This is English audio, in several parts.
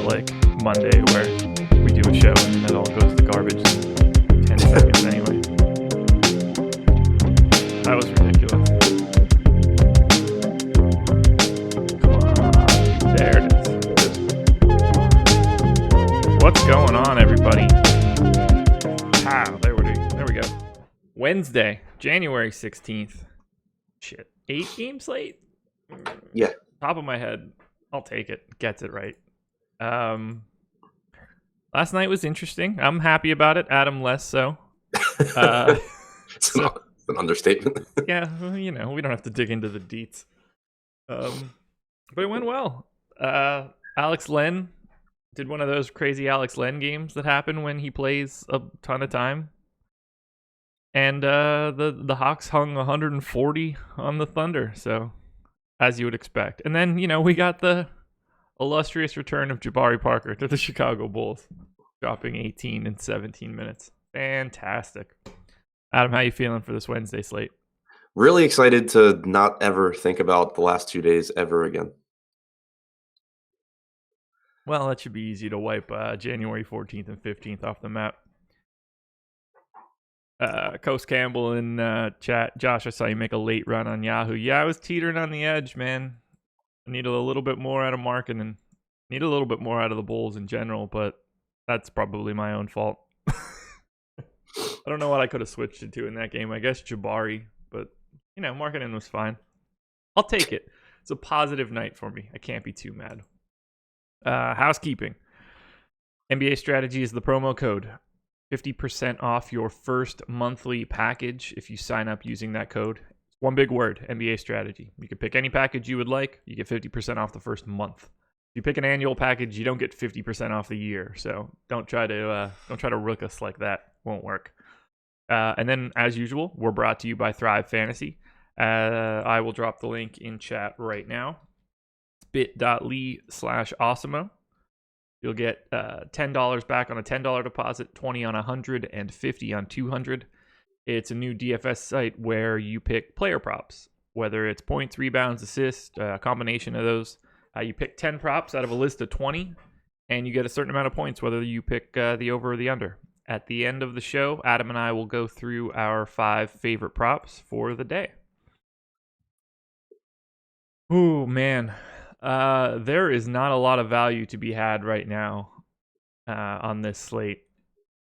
not like Monday where we do a show and it all goes to garbage in 10 seconds anyway. That was ridiculous. Come on. There it is. What's going on, everybody? There we go. Wednesday, January 16th. Shit. 8 game slate? Yeah. Top of my head. I'll take it. Gets it right. Last night was interesting. I'm happy about it. Adam less so. It's an understatement. Yeah, well, we don't have to dig into the deets. But it went well. Alex Len did one of those crazy Alex Len games that happen when he plays a ton of time. And the Hawks hung 140 on the Thunder, so as you would expect. And then, we got the illustrious return of Jabari Parker to the Chicago Bulls, dropping 18 in 17 minutes. Fantastic. Adam, how you feeling for this Wednesday slate? Really excited to not ever think about the last 2 days ever again. Well, that should be easy to wipe January 14th and 15th off the map. Coast Campbell in chat. Josh, I saw you make a late run on Yahoo. Yeah, I was teetering on the edge, man. I need a little bit more out of Markin and need a little bit more out of the Bulls in general, but that's probably my own fault. I don't know what I could have switched it to in that game. I guess Jabari, but Markkanen was fine. I'll take it. It's a positive night for me. I can't be too mad. Housekeeping. NBA Strategy is the promo code. 50% off your first monthly package if you sign up using that code. One big word, NBA Strategy. You can pick any package you would like. You get 50% off the first month. If you pick an annual package, you don't get 50% off the year. So don't try to rook us like that. Won't work. And then, as usual, we're brought to you by Thrive Fantasy. I will drop the link in chat right now. It's bit.ly/Awesemo. You'll get $10 back on a $10 deposit, $20 on 100, and $50 on 200. It's a new DFS site where you pick player props, whether it's points, rebounds, assists, a combination of those. You pick 10 props out of a list of 20, and you get a certain amount of points, whether you pick the over or the under. At the end of the show, Adam and I will go through our 5 favorite props for the day. Ooh, man. There is not a lot of value to be had right now on this slate.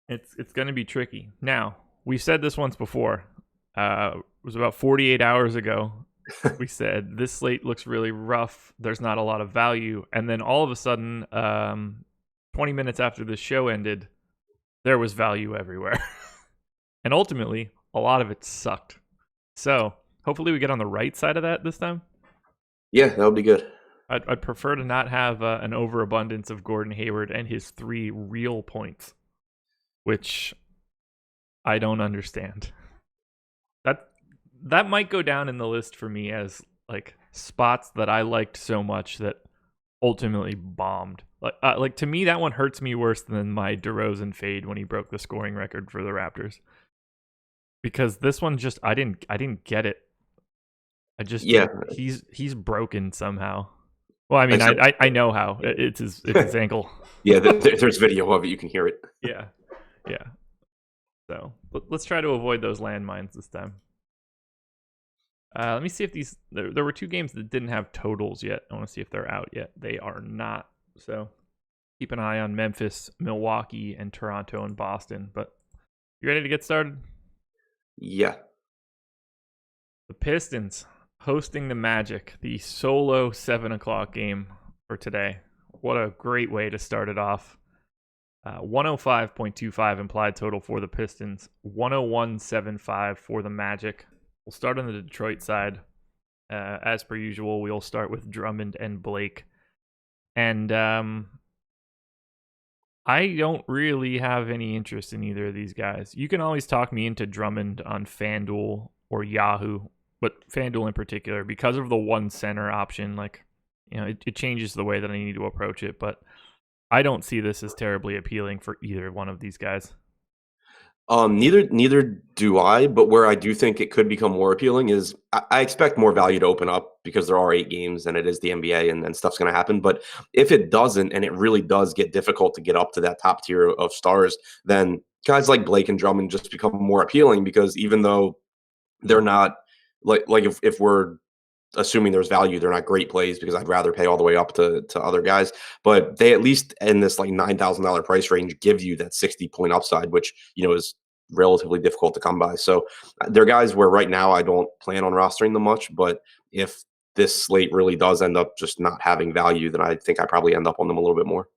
It's going to be tricky. Now, we've said this once before. It was about 48 hours ago. We said this slate looks really rough. There's not a lot of value. And then all of a sudden, 20 minutes after the show ended, there was value everywhere. And ultimately, a lot of it sucked. So hopefully we get on the right side of that this time. Yeah, that would be good. I'd prefer to not have an overabundance of Gordon Hayward and his 3 real points, which I don't understand. That might go down in the list for me as like spots that I liked so much that ultimately bombed. Like to me, that one hurts me worse than my DeRozan fade when he broke the scoring record for the Raptors. Because this one just I didn't get it. He's broken somehow. Well, I mean, I know how. It's his ankle. Yeah, there's video of it. You can hear it. Yeah. So let's try to avoid those landmines this time. Let me see if there were 2 games that didn't have totals yet. I want to see if they're out yet. They are not. So keep an eye on Memphis, Milwaukee, and Toronto and Boston. But you ready to get started? Yeah. The Pistons hosting the Magic, the solo 7 o'clock game for today. What a great way to start it off. 105.25 implied total for the Pistons, 101.75 for the Magic. We'll start on the Detroit side. As per usual, we'll start with Drummond and Blake. And I don't really have any interest in either of these guys. You can always talk me into Drummond on FanDuel or Yahoo, but FanDuel in particular, because of the one center option, it changes the way that I need to approach it. But I don't see this as terribly appealing for either one of these guys. Neither do I, but where I do think it could become more appealing is I expect more value to open up because there are 8 games and it is the NBA and stuff's going to happen. But if it doesn't, and it really does get difficult to get up to that top tier of stars, then guys like Blake and Drummond just become more appealing because even though they're not like if we're assuming there's value, they're not great plays because I'd rather pay all the way up to other guys. But they at least in this like $9,000 price range give you that 60-point upside, which is relatively difficult to come by. So they're guys where right now I don't plan on rostering them much, but if this slate really does end up just not having value, then I think I probably end up on them a little bit more.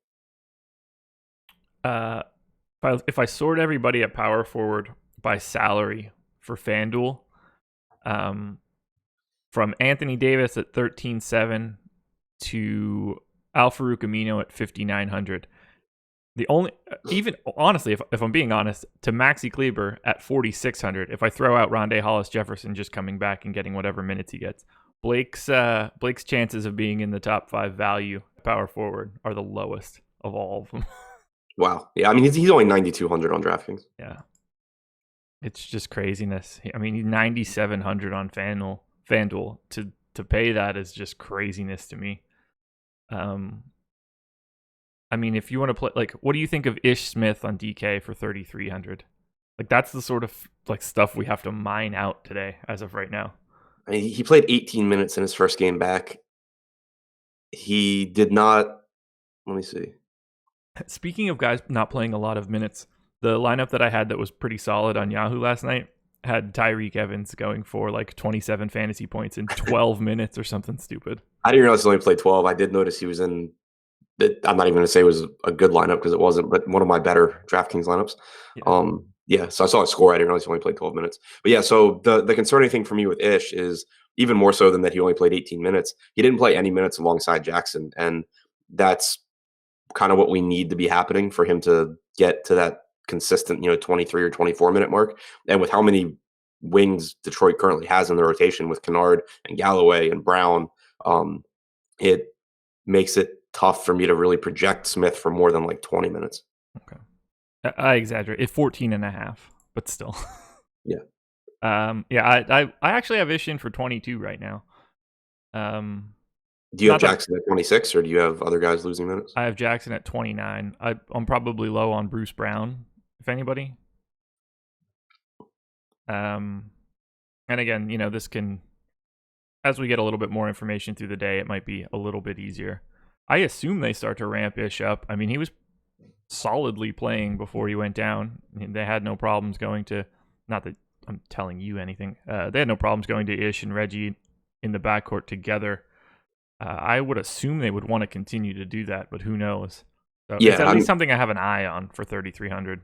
If I sort everybody at power forward by salary for FanDuel, from Anthony Davis at 13.7 to Al-Farouq Amino at 5,900. The only, even honestly, if I'm being honest, to Maxi Kleber at 4,600. If I throw out Rondé Hollis Jefferson just coming back and getting whatever minutes he gets, Blake's chances of being in the top 5 value power forward are the lowest of all of them. Wow. Yeah, I mean he's only 9,200 on DraftKings. Yeah, it's just craziness. I mean, he's 9,700 on FanDuel. To pay that is just craziness to me. I mean, if you want to play, like, what do you think of Ish Smith on DK for 3,300? Like, that's the sort of like stuff we have to mine out today as of right now. I mean, he played 18 minutes in his first game back. He did not. Let me see. Speaking of guys not playing a lot of minutes, the lineup that I had that was pretty solid on Yahoo last night had Tyreek Evans going for like 27 fantasy points in 12 minutes or something stupid. I didn't realize he only played 12. I did notice he was in. I'm not even going to say it was a good lineup because it wasn't, but one of my better DraftKings lineups. Yeah. So I saw his score. I didn't realize he only played 12 minutes. But yeah, so the concerning thing for me with Ish is even more so than that he only played 18 minutes. He didn't play any minutes alongside Jackson, and that's kind of what we need to be happening for him to get to that consistent, 23 or 24 minute mark. And with how many wings Detroit currently has in the rotation with Kennard and Galloway and Brown, it makes it tough for me to really project Smith for more than like 20 minutes. Okay. I exaggerate. It's 14 and a half, but still. Yeah. I actually have Ish in for 22 right now. Do you have Jackson at 26, or do you have other guys losing minutes? I have Jackson at 29. I'm probably low on Bruce Brown, if anybody. And again, this can, as we get a little bit more information through the day, it might be a little bit easier. I assume they start to ramp Ish up. I mean, he was solidly playing before he went down. They had no problems going to, not that I'm telling you anything, they had no problems going to Ish and Reggie in the backcourt together. I would assume they would want to continue to do that, but who knows? So yeah, it's at least something I have an eye on for 3,300.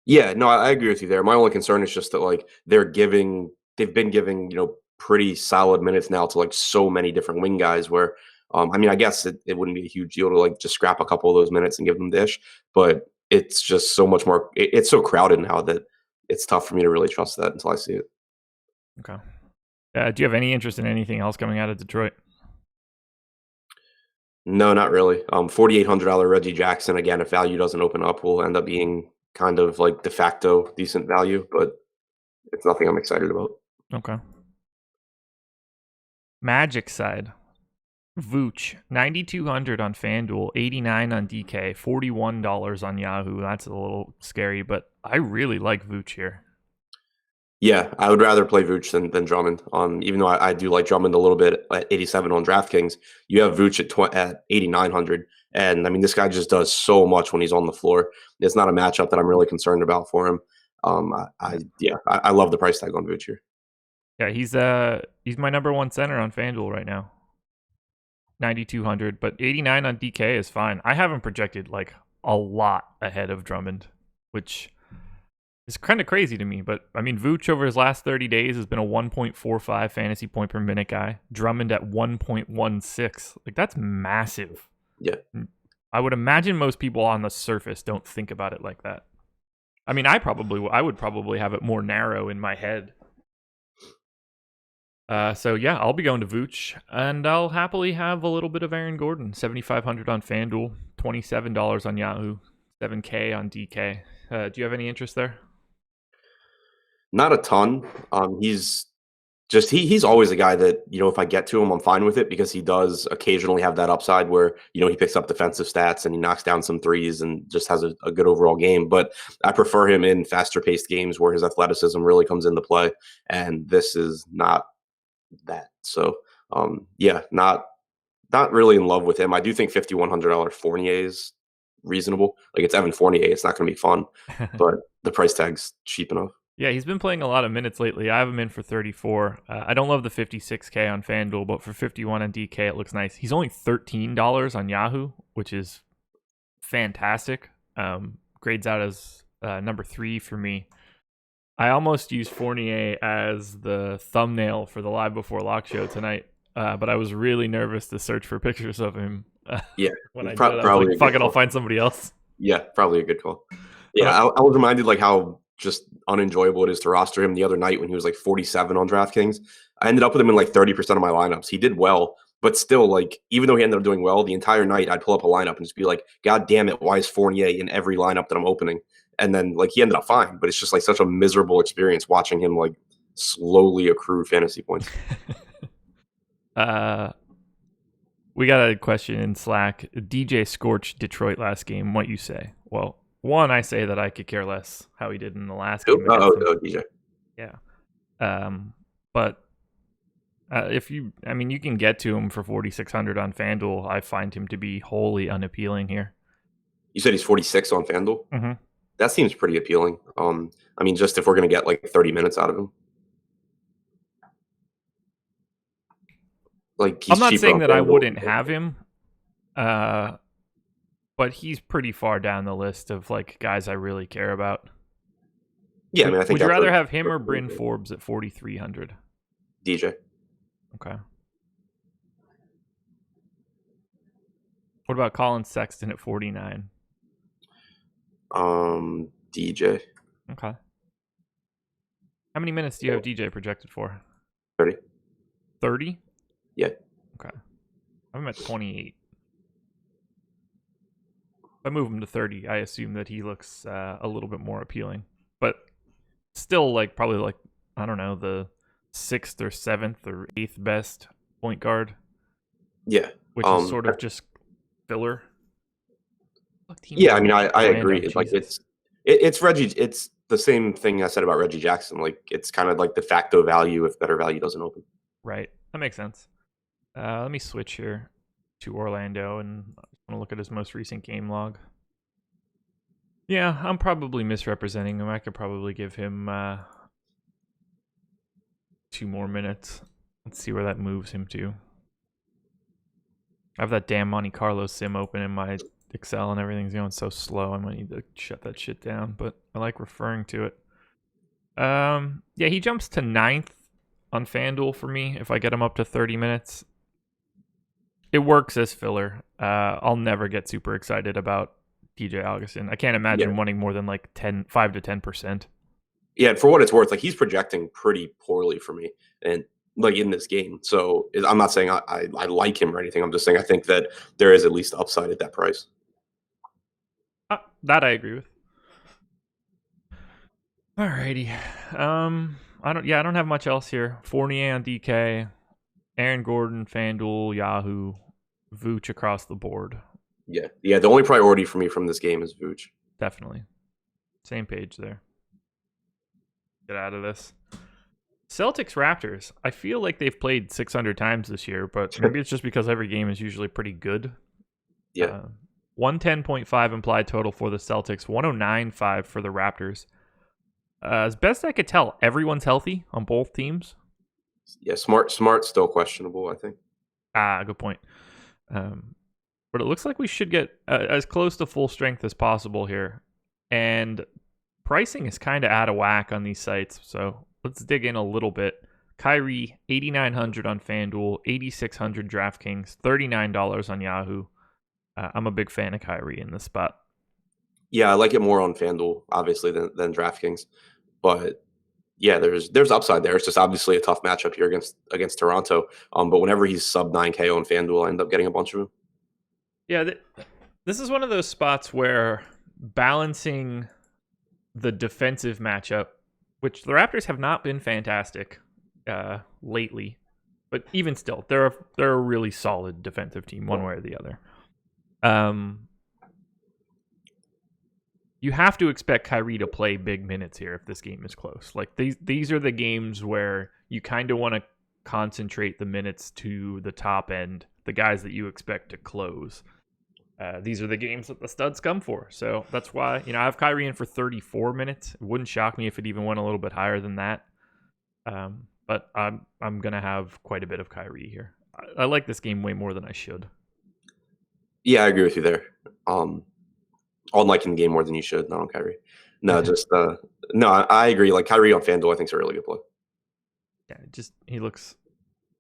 Yeah, no, I agree with you there. My only concern is just that like they've been giving, pretty solid minutes now to like so many different wing guys where I mean, I guess it wouldn't be a huge deal to like just scrap a couple of those minutes and give them Ish, but it's just so much more. It's so crowded now that it's tough for me to really trust that until I see it. Okay. Do you have any interest in anything else coming out of Detroit? No, not really. $4,800 Reggie Jackson, again, if value doesn't open up, will end up being kind of like de facto decent value, but it's nothing I'm excited about. Okay. Magic side. Vooch, 9,200 on FanDuel, 89 on DK, $41 on Yahoo. That's a little scary, but I really like Vooch here. Yeah, I would rather play Vooch than Drummond. Even though I do like Drummond a little bit at 87 on DraftKings, you have Vooch at 8,900, and I mean this guy just does so much when he's on the floor. It's not a matchup that I'm really concerned about for him. I love the price tag on Vooch here. Yeah, he's my number one center on FanDuel right now. 9,200, but 89 on DK is fine. I haven't projected like a lot ahead of Drummond, which is kind of crazy to me. But I mean, Vooch over his last 30 days has been a 1.45 fantasy point per minute guy. Drummond at 1.16. Like, that's massive. Yeah. I would imagine most people on the surface don't think about it like that. I mean, I would probably have it more narrow in my head. So yeah, I'll be going to Vooch, and I'll happily have a little bit of Aaron Gordon. 7,500 on FanDuel, $27 on Yahoo, $7K on DK. Do you have any interest there? Not a ton. He's just he's always a guy that, if I get to him, I'm fine with it because he does occasionally have that upside where, he picks up defensive stats and he knocks down some threes and just has a good overall game. But I prefer him in faster paced games where his athleticism really comes into play. And this is not that. So yeah, not really in love with him. I do think $5,100 Fournier is reasonable. Like, it's Evan Fournier. It's not going to be fun, but the price tag's cheap enough. Yeah, he's been playing a lot of minutes lately. I have him in for 34. I don't love the 56K on FanDuel, but for 51 on DK, it looks nice. He's only $13 on Yahoo, which is fantastic. Grades out as number 3 for me. I almost used Fournier as the thumbnail for the Live Before Lock show tonight, but I was really nervous to search for pictures of him. Yeah, when I did it, I was like, fuck it, I'll find somebody else. Yeah, probably a good call. Yeah, I was reminded like how just unenjoyable it is to roster him the other night when he was like 47 on DraftKings. I ended up with him in like 30% of my lineups. He did well, but still, like, even though he ended up doing well, the entire night I'd pull up a lineup and just be like, God damn it, why is Fournier in every lineup that I'm opening? And then, like, he ended up fine, but it's just like such a miserable experience watching him like slowly accrue fantasy points. We got a question in Slack. DJ scorched Detroit last game. What you say? Well, one, I say that I could care less how he did in the last game. DJ. Yeah. But if you can get to him for 4,600 on FanDuel. I find him to be wholly unappealing here. You said he's 46 on FanDuel? Mm-hmm. That seems pretty appealing. Just if we're going to get like 30 minutes out of him. Like, I'm not saying that I wouldn't have him, but he's pretty far down the list of like guys I really care about. Yeah, I think. Would you rather have him or Bryn Forbes at 4,300? DJ. Okay. What about Colin Sexton at 49? DJ. Okay. How many minutes do you have DJ projected for? 30. 30? Yeah. Okay. I'm at 28. If I move him to 30, I assume that he looks a little bit more appealing. But still, like, probably like, I don't know, the 6th or 7th or 8th best point guard. Yeah. Which is sort of just filler. Yeah, I agree. It's like it's Reggie. It's the same thing I said about Reggie Jackson. Like, it's kind of like de facto value if better value doesn't open. Right. That makes sense. Let me switch here to Orlando and I want to look at his most recent game log. Yeah, I'm probably misrepresenting him. I could probably give him 2 more minutes. Let's see where that moves him to. I have that damn Monte Carlo sim open in my Excel and everything's going so slow. I might need to shut that shit down, but I like referring to it. Yeah, he jumps to 9th on FanDuel for me if I get him up to 30 minutes. It works as filler. I'll never get super excited about DJ Augustin. I can't imagine wanting more than like 5 to 10%. Yeah, and for what it's worth, like, he's projecting pretty poorly for me, and like in this game. So I'm not saying I like him or anything. I'm just saying I think that there is at least upside at that price. That I agree with. Alrighty. I don't have much else here. Fournier on DK, Aaron Gordon, FanDuel, Yahoo, Vooch across the board. Yeah. The only priority for me from this game is Vooch. Definitely. Same page there. Get out of this. Celtics Raptors. I feel like they've played 600 times this year, but maybe it's just because every game is usually pretty good. Yeah. 110.5 implied total for the Celtics, 109.5 for the Raptors. As best I could tell, everyone's healthy on both teams. Yeah, Smart's still questionable, I think. Good point. But it looks like we should get as close to full strength as possible here. And pricing is kind of out of whack on these sites, so let's dig in a little bit. Kyrie, $8,900 on FanDuel, $8,600 DraftKings, $39 on Yahoo. I'm a big fan of Kyrie in this spot. Yeah, I like it more on FanDuel, obviously, than DraftKings. But yeah, there's upside there. It's just obviously a tough matchup here against Toronto. But whenever he's sub 9K on FanDuel, I end up getting a bunch of them. Yeah, this is one of those spots where balancing the defensive matchup which the Raptors have not been fantastic lately. But even still, they're a really solid defensive team, one way or the other. You have to expect Kyrie to play big minutes here if this game is close. Like these are the games where you kind of want to concentrate the minutes to the top end, the guys that you expect to close. These are the games that the studs come for. So that's why, I have Kyrie in for 34 minutes. It wouldn't shock me if it even went a little bit higher than that. But I'm going to have quite a bit of Kyrie here. I like this game way more than I should. Yeah, I agree with you there. On liking the game more than you should, not on Kyrie. No, no, I agree. Like Kyrie on FanDuel, I think is a really good play. Yeah, he looks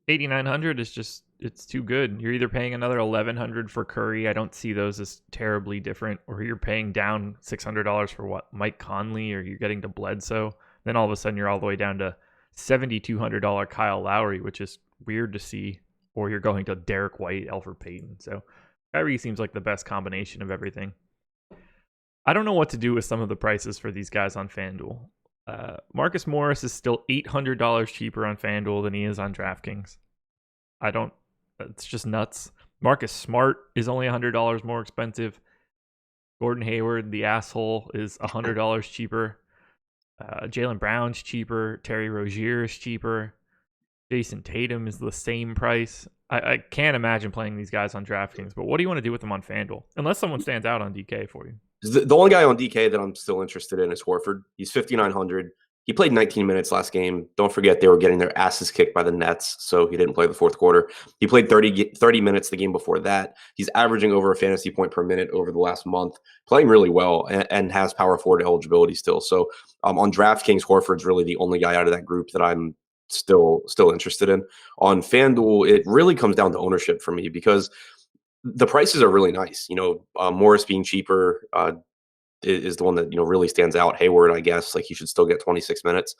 8,900 is just, it's too good. You're either paying another 1,100 for Curry. I don't see those as terribly different, or you're paying down $600 for what, Mike Conley, or you're getting to Bledsoe. Then all of a sudden you're all the way down to $7,200 Kyle Lowry, which is weird to see. Or you're going to Derek White, Elfrid Payton. So Kyrie seems like the best combination of everything. I don't know what to do with some of the prices for these guys on FanDuel. Marcus Morris is still $800 cheaper on FanDuel than he is on DraftKings. It's just nuts. Marcus Smart is only $100 more expensive. Gordon Hayward, the asshole, is $100 cheaper. Jaylen Brown's cheaper. Terry Rozier is cheaper. Jason Tatum is the same price. I can't imagine playing these guys on DraftKings, but what do you want to do with them on FanDuel? Unless someone stands out on DK for you. The only guy on DK that I'm still interested in is Horford. He's 5,900. He played 19 minutes last game. Don't forget they were getting their asses kicked by the Nets, so he didn't play the fourth quarter. He played 30 minutes the game before that. He's averaging over a fantasy point per minute over the last month, playing really well, and has power forward eligibility still. So on DraftKings, Horford's really the only guy out of that group that I'm still interested in. On FanDuel, it really comes down to ownership for me because the prices are really nice. Morris being cheaper is the one that really stands out. Hayward, I guess, like he should still get 26 minutes,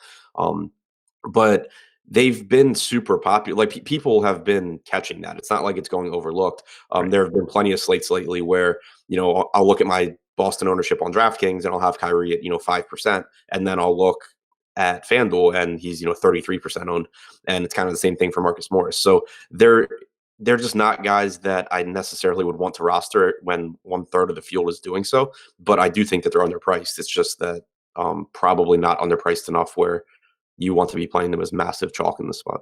but they've been super popular. Like people have been catching that. It's not like it's going overlooked. Right. There have been plenty of slates lately where I'll look at my Boston ownership on DraftKings and I'll have Kyrie at 5%, and then I'll look at FanDuel and he's 33% owned, and it's kind of the same thing for Marcus Morris. So they're just not guys that I necessarily would want to roster when 1/3 of the field is doing so. But I do think that they're underpriced. It's just that probably not underpriced enough where you want to be playing them as massive chalk in the spot.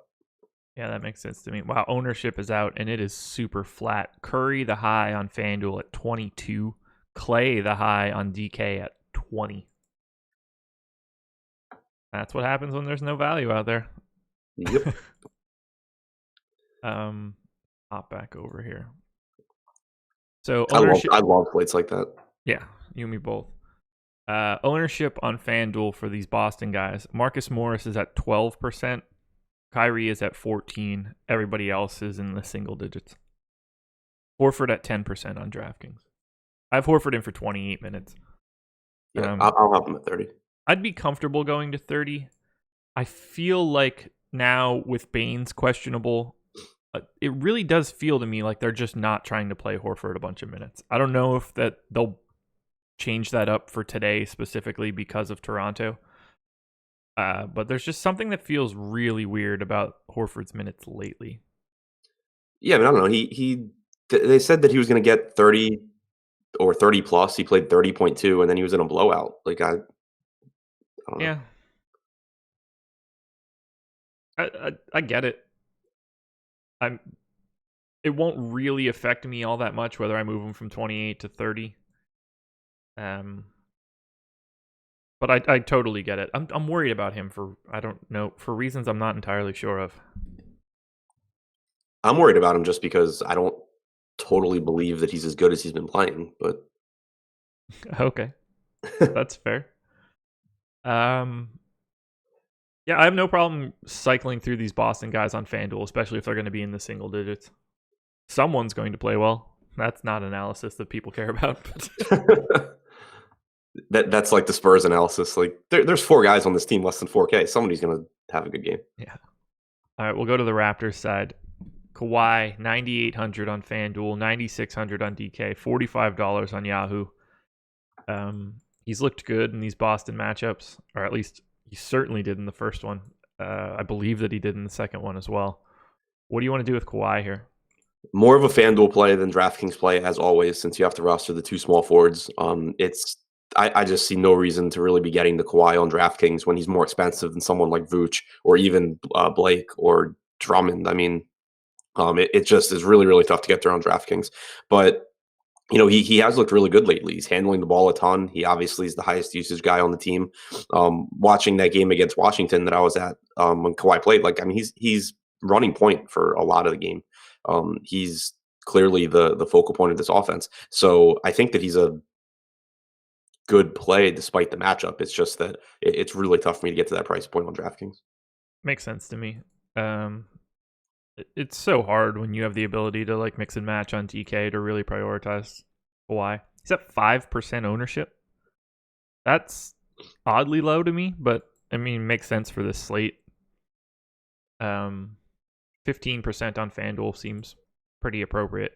Yeah, that makes sense to me. Wow, ownership is out, and it is super flat. Curry, the high on FanDuel at 22. Clay, the high on DK at 20. That's what happens when there's no value out there. Yep. Hop back over here. So I love plates like that. Yeah, you and me both. Ownership on FanDuel for these Boston guys. Marcus Morris is at 12%. Kyrie is at 14%. Everybody else is in the single digits. Horford at 10% on DraftKings. I have Horford in for 28 minutes. Yeah, I'll have him at 30. I'd be comfortable going to 30. I feel like now with Baines questionable, it really does feel to me like they're just not trying to play Horford a bunch of minutes. I don't know if that they'll change that up for today specifically because of Toronto. But there's just something that feels really weird about Horford's minutes lately. Yeah, I mean, I don't know. They said that he was going to get 30 or 30 plus. He played 30.2, and then he was in a blowout. Like I don't know. Yeah. I get it. It won't really affect me all that much whether I move him from 28 to 30. But I totally get it. I'm worried about him for reasons I'm not entirely sure of. I'm worried about him just because I don't totally believe that he's as good as he's been playing, but okay. That's fair. Yeah, I have no problem cycling through these Boston guys on FanDuel, especially if they're going to be in the single digits. Someone's going to play well. That's not analysis that people care about. That's like the Spurs analysis. Like there's 4 guys on this team less than 4K. Somebody's going to have a good game. Yeah. All right, we'll go to the Raptors side. Kawhi, 9,800 on FanDuel, 9,600 on DK, $45 on Yahoo. He's looked good in these Boston matchups, or at least He certainly did in the first one. I believe that he did in the second one as well. What do you want to do with Kawhi here? More of a FanDuel play than DraftKings play, as always, since you have to roster the two small forwards. I just see no reason to really be getting the Kawhi on DraftKings when he's more expensive than someone like Vooch or even Blake or Drummond. I mean, it just is really, really tough to get there on DraftKings. But he has looked really good lately. He's handling the ball a ton. He obviously is the highest usage guy on the team. Watching that game against Washington that I was at when Kawhi played, he's running point for a lot of the game. He's clearly the focal point of this offense. So I think that he's a good play despite the matchup. It's just that it's really tough for me to get to that price point on DraftKings. Makes sense to me. It's so hard when you have the ability to like mix and match on DK to really prioritize Kawhi. He's at 5% ownership. That's oddly low to me, but I mean, makes sense for this slate. 15% on FanDuel seems pretty appropriate.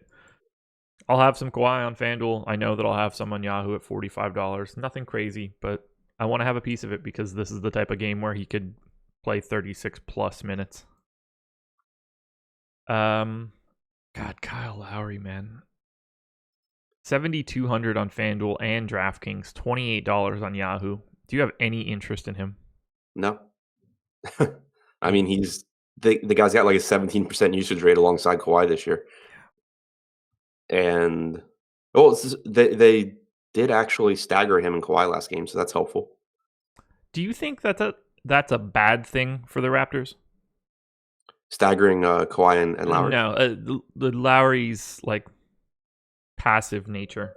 I'll have some Kawhi on FanDuel. I know that I'll have some on Yahoo at $45. Nothing crazy, but I want to have a piece of it because this is the type of game where he could play 36 plus minutes. God, Kyle Lowry, man. 7,200 on FanDuel and DraftKings, $28 on Yahoo. Do you have any interest in him? No. I mean, he's the guy's got like a 17% usage rate alongside Kawhi this year. And they did actually stagger him and Kawhi last game, so that's helpful. Do you think that's a bad thing for the Raptors? Staggering Kawhi and Lowry? No, the Lowry's like passive nature.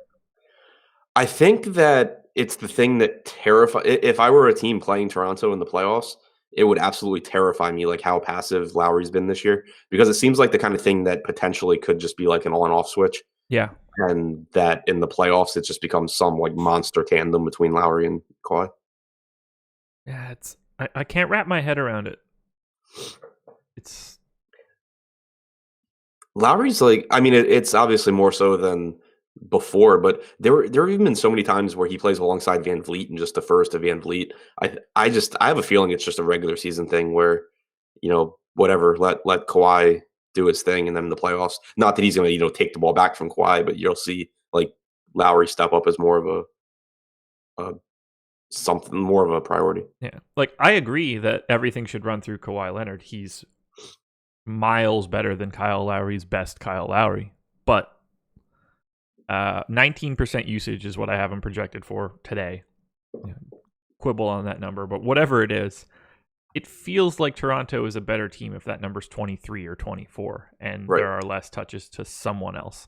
I think that it's the thing that if I were a team playing Toronto in the playoffs, it would absolutely terrify me, like how passive Lowry's been this year, because it seems like the kind of thing that potentially could just be like an on off switch. Yeah. And that in the playoffs, it just becomes some like monster tandem between Lowry and Kawhi. Yeah, I can't wrap my head around it. It's Lowry's like, I mean, it's obviously more so than before, but there have even been so many times where he plays alongside Van Vliet and just defers to Van Vliet. I have a feeling it's just a regular season thing where, whatever, let Kawhi do his thing, and then in the playoffs, not that he's going to take the ball back from Kawhi, but you'll see like Lowry step up as more of something more of a priority. Yeah, like I agree that everything should run through Kawhi Leonard. He's miles better than Kyle Lowry's best Kyle Lowry, but 19% usage is what I have him projected for today. Quibble on that number, but whatever it is, it feels like Toronto is a better team if that number's 23 or 24, and Right. there are less touches to someone else.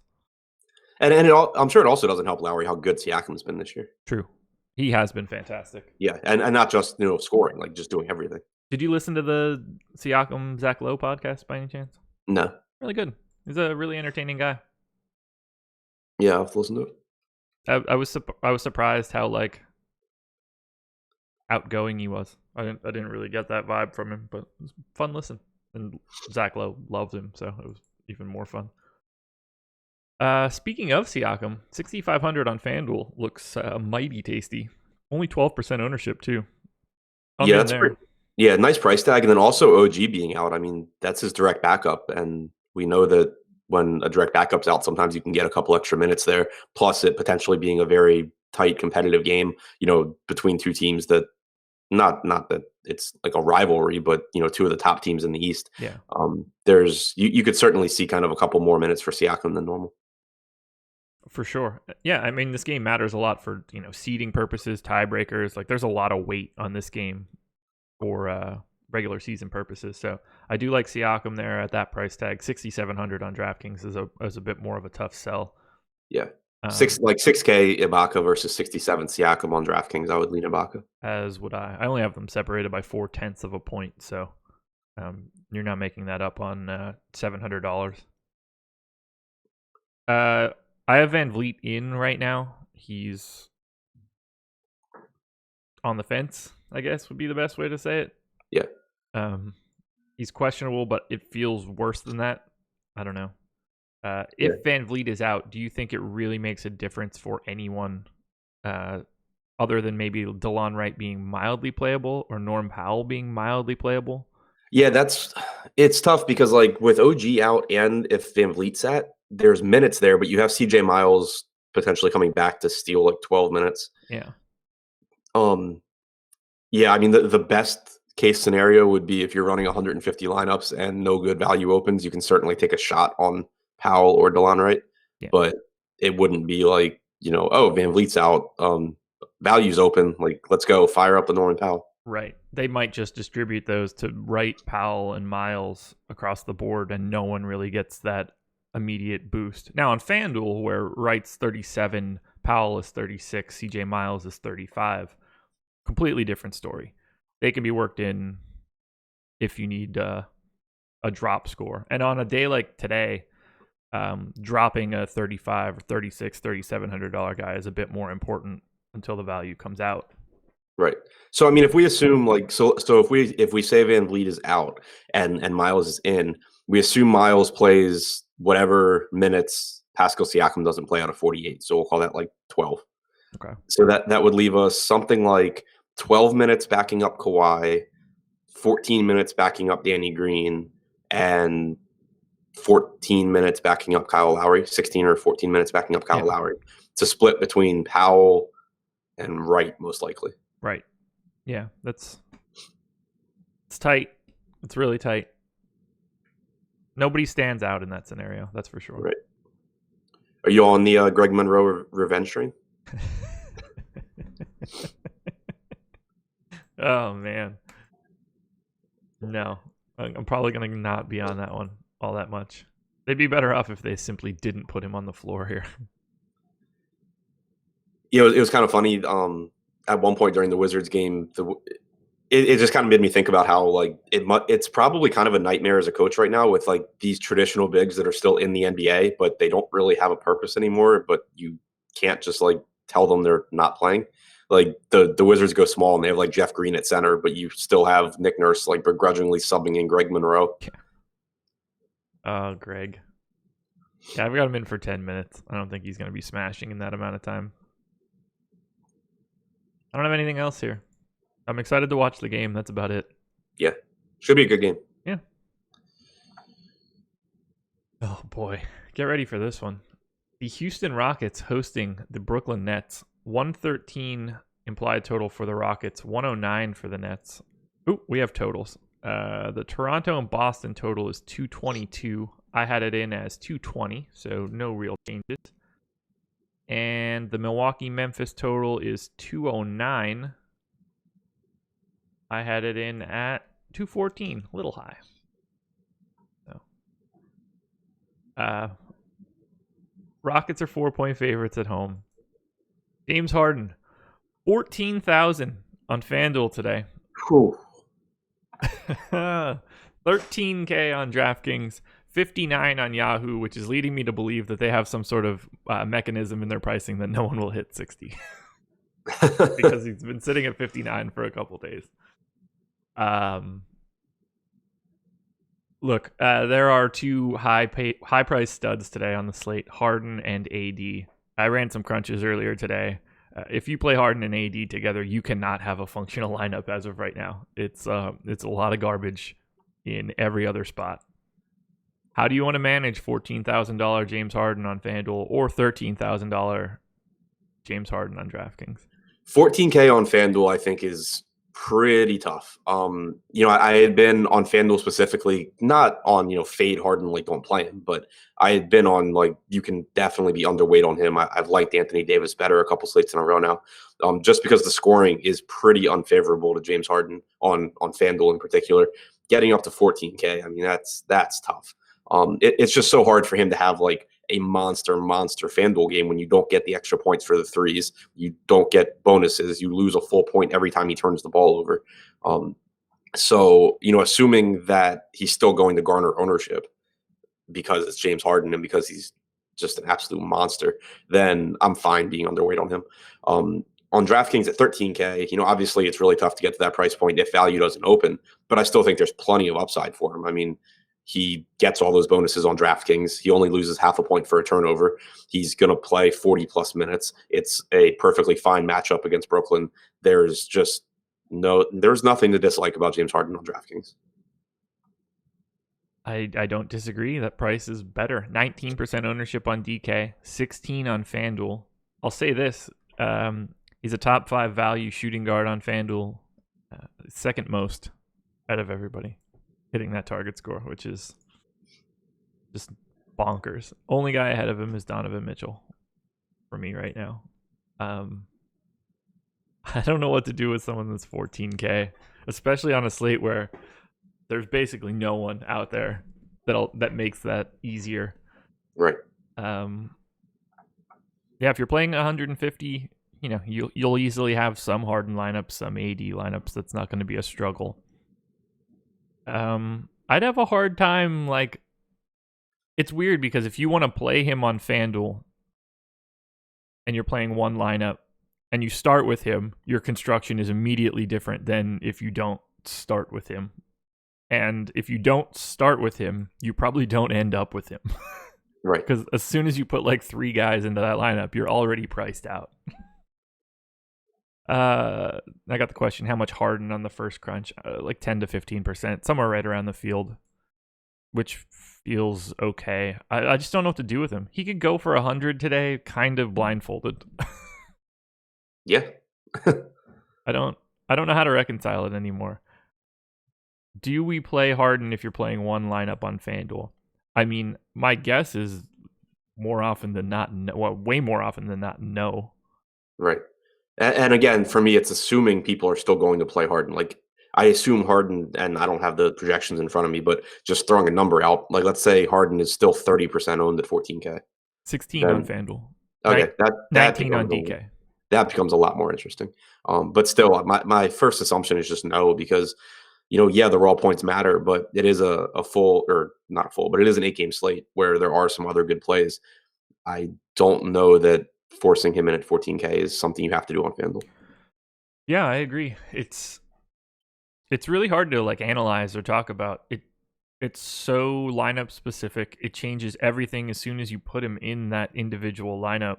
And I'm sure it also doesn't help Lowry how good Siakam's been this year. True. He has been fantastic. Yeah, and not just scoring, like just doing everything. Did you listen to the Siakam Zach Lowe podcast by any chance? No. Really good. He's a really entertaining guy. Yeah, I'll have to listen to it. I was surprised how like outgoing he was. I didn't really get that vibe from him, but it was a fun listen. And Zach Lowe loved him, so it was even more fun. Speaking of Siakam, 6,500 on FanDuel looks mighty tasty. Only 12% ownership too. Yeah, that's great. Yeah, nice price tag, and then also OG being out. I mean, that's his direct backup, and we know that when a direct backup's out, sometimes you can get a couple extra minutes there. Plus, it potentially being a very tight, competitive game, between two teams that not that it's like a rivalry, but two of the top teams in the East. Yeah. There's you could certainly see kind of a couple more minutes for Siakam than normal. For sure. Yeah, I mean, this game matters a lot for, seeding purposes, tiebreakers. Like, there's a lot of weight on this game for regular season purposes. So I do like Siakam there at that price tag. 6,700 on DraftKings is a bit more of a tough sell. Yeah. 6K Ibaka versus 67 Siakam on DraftKings. I would lean Ibaka. As would I. I only have them separated by 0.4 of a point. So you're not making that up on $700. I have Van Vliet in right now. He's on the fence, I guess would be the best way to say it. Yeah. He's questionable, but it feels worse than that. I don't know. If Van Vliet is out, do you think it really makes a difference for anyone other than maybe DeLon Wright being mildly playable or Norm Powell being mildly playable. Yeah, it's tough because like with OG out and if Van Vliet's at, there's minutes there, but you have CJ Miles potentially coming back to steal like 12 minutes. Yeah. Yeah, I mean the best case scenario would be if you're running 150 lineups and no good value opens, you can certainly take a shot on Powell or DeLon Wright. Yeah. But it wouldn't be like, oh, Van Vliet's out, value's open, like let's go fire up the Norman Powell. Right. They might just distribute those to Wright, Powell, and Miles across the board, and no one really gets that immediate boost. Now on FanDuel, where Wright's 37, Powell is 36, CJ Miles is 35, completely different story. They can be worked in if you need a drop score. And on a day like today, dropping a 35 or 36, $3,700 guy is a bit more important until the value comes out. Right. So I mean, if we assume like so if we say Van Vliet is out and Miles is in, we assume Miles plays whatever minutes Pascal Siakam doesn't play out of 48. So we'll call that like 12. Okay. So that would leave us something like 12 minutes backing up Kawhi, 14 minutes backing up Danny Green, and 14 minutes backing up Kyle Lowry, 16 or 14 minutes backing up Kyle Lowry, to split between Powell and Wright most likely. Right. Yeah, it's tight. It's really tight. Nobody stands out in that scenario, that's for sure. Right. Are you on the Greg Monroe revenge train? Oh, man. No. I'm probably going to not be on that one all that much. They'd be better off if they simply didn't put him on the floor here. It was kind of funny. At one point during the Wizards game, it just kind of made me think about how like it's probably kind of a nightmare as a coach right now with like these traditional bigs that are still in the NBA, but they don't really have a purpose anymore. But you can't just like tell them they're not playing. Like the Wizards go small and they have like Jeff Green at center, but you still have Nick Nurse like begrudgingly subbing in Greg Monroe. Oh, Greg. Yeah, I've got him in for 10 minutes. I don't think he's going to be smashing in that amount of time. I don't have anything else here. I'm excited to watch the game. That's about it. Yeah. Should be a good game. Yeah. Oh, boy. Get ready for this one. The Houston Rockets hosting the Brooklyn Nets. 113 implied total for the Rockets. 109 for the Nets. Ooh, we have totals. The Toronto and Boston total is 222. I had it in as 220, so no real changes. And the Milwaukee-Memphis total is 209. I had it in at 214, a little high. So, Rockets are 4-point favorites at home. James Harden, 14,000 on FanDuel today. Whew. 13K on DraftKings, 59 on Yahoo, which is leading me to believe that they have some sort of mechanism in their pricing that no one will hit 60 because he's been sitting at 59 for a couple days. Look, there are two high price studs today on the slate, Harden and AD. I ran some crunches earlier today. If you play Harden and AD together, you cannot have a functional lineup as of right now. It's a lot of garbage in every other spot. How do you want to manage $14,000 James Harden on FanDuel or $13,000 James Harden on DraftKings? 14K on FanDuel, I think, is pretty tough. I had been on FanDuel specifically, not on, fade Harden, like don't play him, but I had been on like, you can definitely be underweight on him. I've liked Anthony Davis better a couple slates in a row now, just because the scoring is pretty unfavorable to James Harden on FanDuel in particular. Getting up to 14K, I mean, that's tough. It's just so hard for him to have like a monster FanDuel game when you don't get the extra points for the threes, you don't get bonuses, you lose a full point every time he turns the ball over. So, assuming that he's still going to garner ownership because it's James Harden and because he's just an absolute monster, then I'm fine being underweight on him. On DraftKings at 13K, obviously it's really tough to get to that price point if value doesn't open, but I still think there's plenty of upside for him. I mean, He gets all those bonuses on DraftKings. He only loses half a point for a turnover. He's going to play 40-plus minutes. It's a perfectly fine matchup against Brooklyn. There's nothing to dislike about James Harden on DraftKings. I don't disagree. That price is better. 19% ownership on DK, 16 on FanDuel. I'll say this. He's a top 5 value shooting guard on FanDuel. Second most out of everybody hitting that target score, which is just bonkers. Only guy ahead of him is Donovan Mitchell for me right now. I don't know what to do with someone that's 14K, especially on a slate where there's basically no one out there that makes that easier. Right. Yeah, if you're playing 150, you'll easily have some Harden lineups, some AD lineups. That's not going to be a struggle. I'd have a hard time, it's weird because if you want to play him on FanDuel and you're playing one lineup and you start with him, your construction is immediately different than if you don't start with him. And if you don't start with him, you probably don't end up with him. Right. Because as soon as you put 3 guys into that lineup, you're already priced out. I got the question, how much Harden on the first crunch? 10 to 15%, somewhere right around the field, which feels okay. I just don't know what to do with him. He could go for 100 today, kind of blindfolded. Yeah. I don't know how to reconcile it anymore. Do we play Harden if you're playing one lineup on FanDuel? I mean, my guess is more often than not, way more often than not, no. Right. And again, for me, it's assuming people are still going to play Harden. I assume Harden, and I don't have the projections in front of me, but just throwing a number out, let's say Harden is still 30% owned at 14K. 16 on FanDuel. Okay, that 19 on DK. That becomes a lot more interesting. But still, my first assumption is just no, because the raw points matter, but it is a full, or not full, but it is an 8-game slate where there are some other good plays. I don't know that forcing him in at 14K is something you have to do on FanDuel. Yeah, I agree. It's really hard to analyze or talk about. It's so lineup specific. It changes everything as soon as you put him in that individual lineup.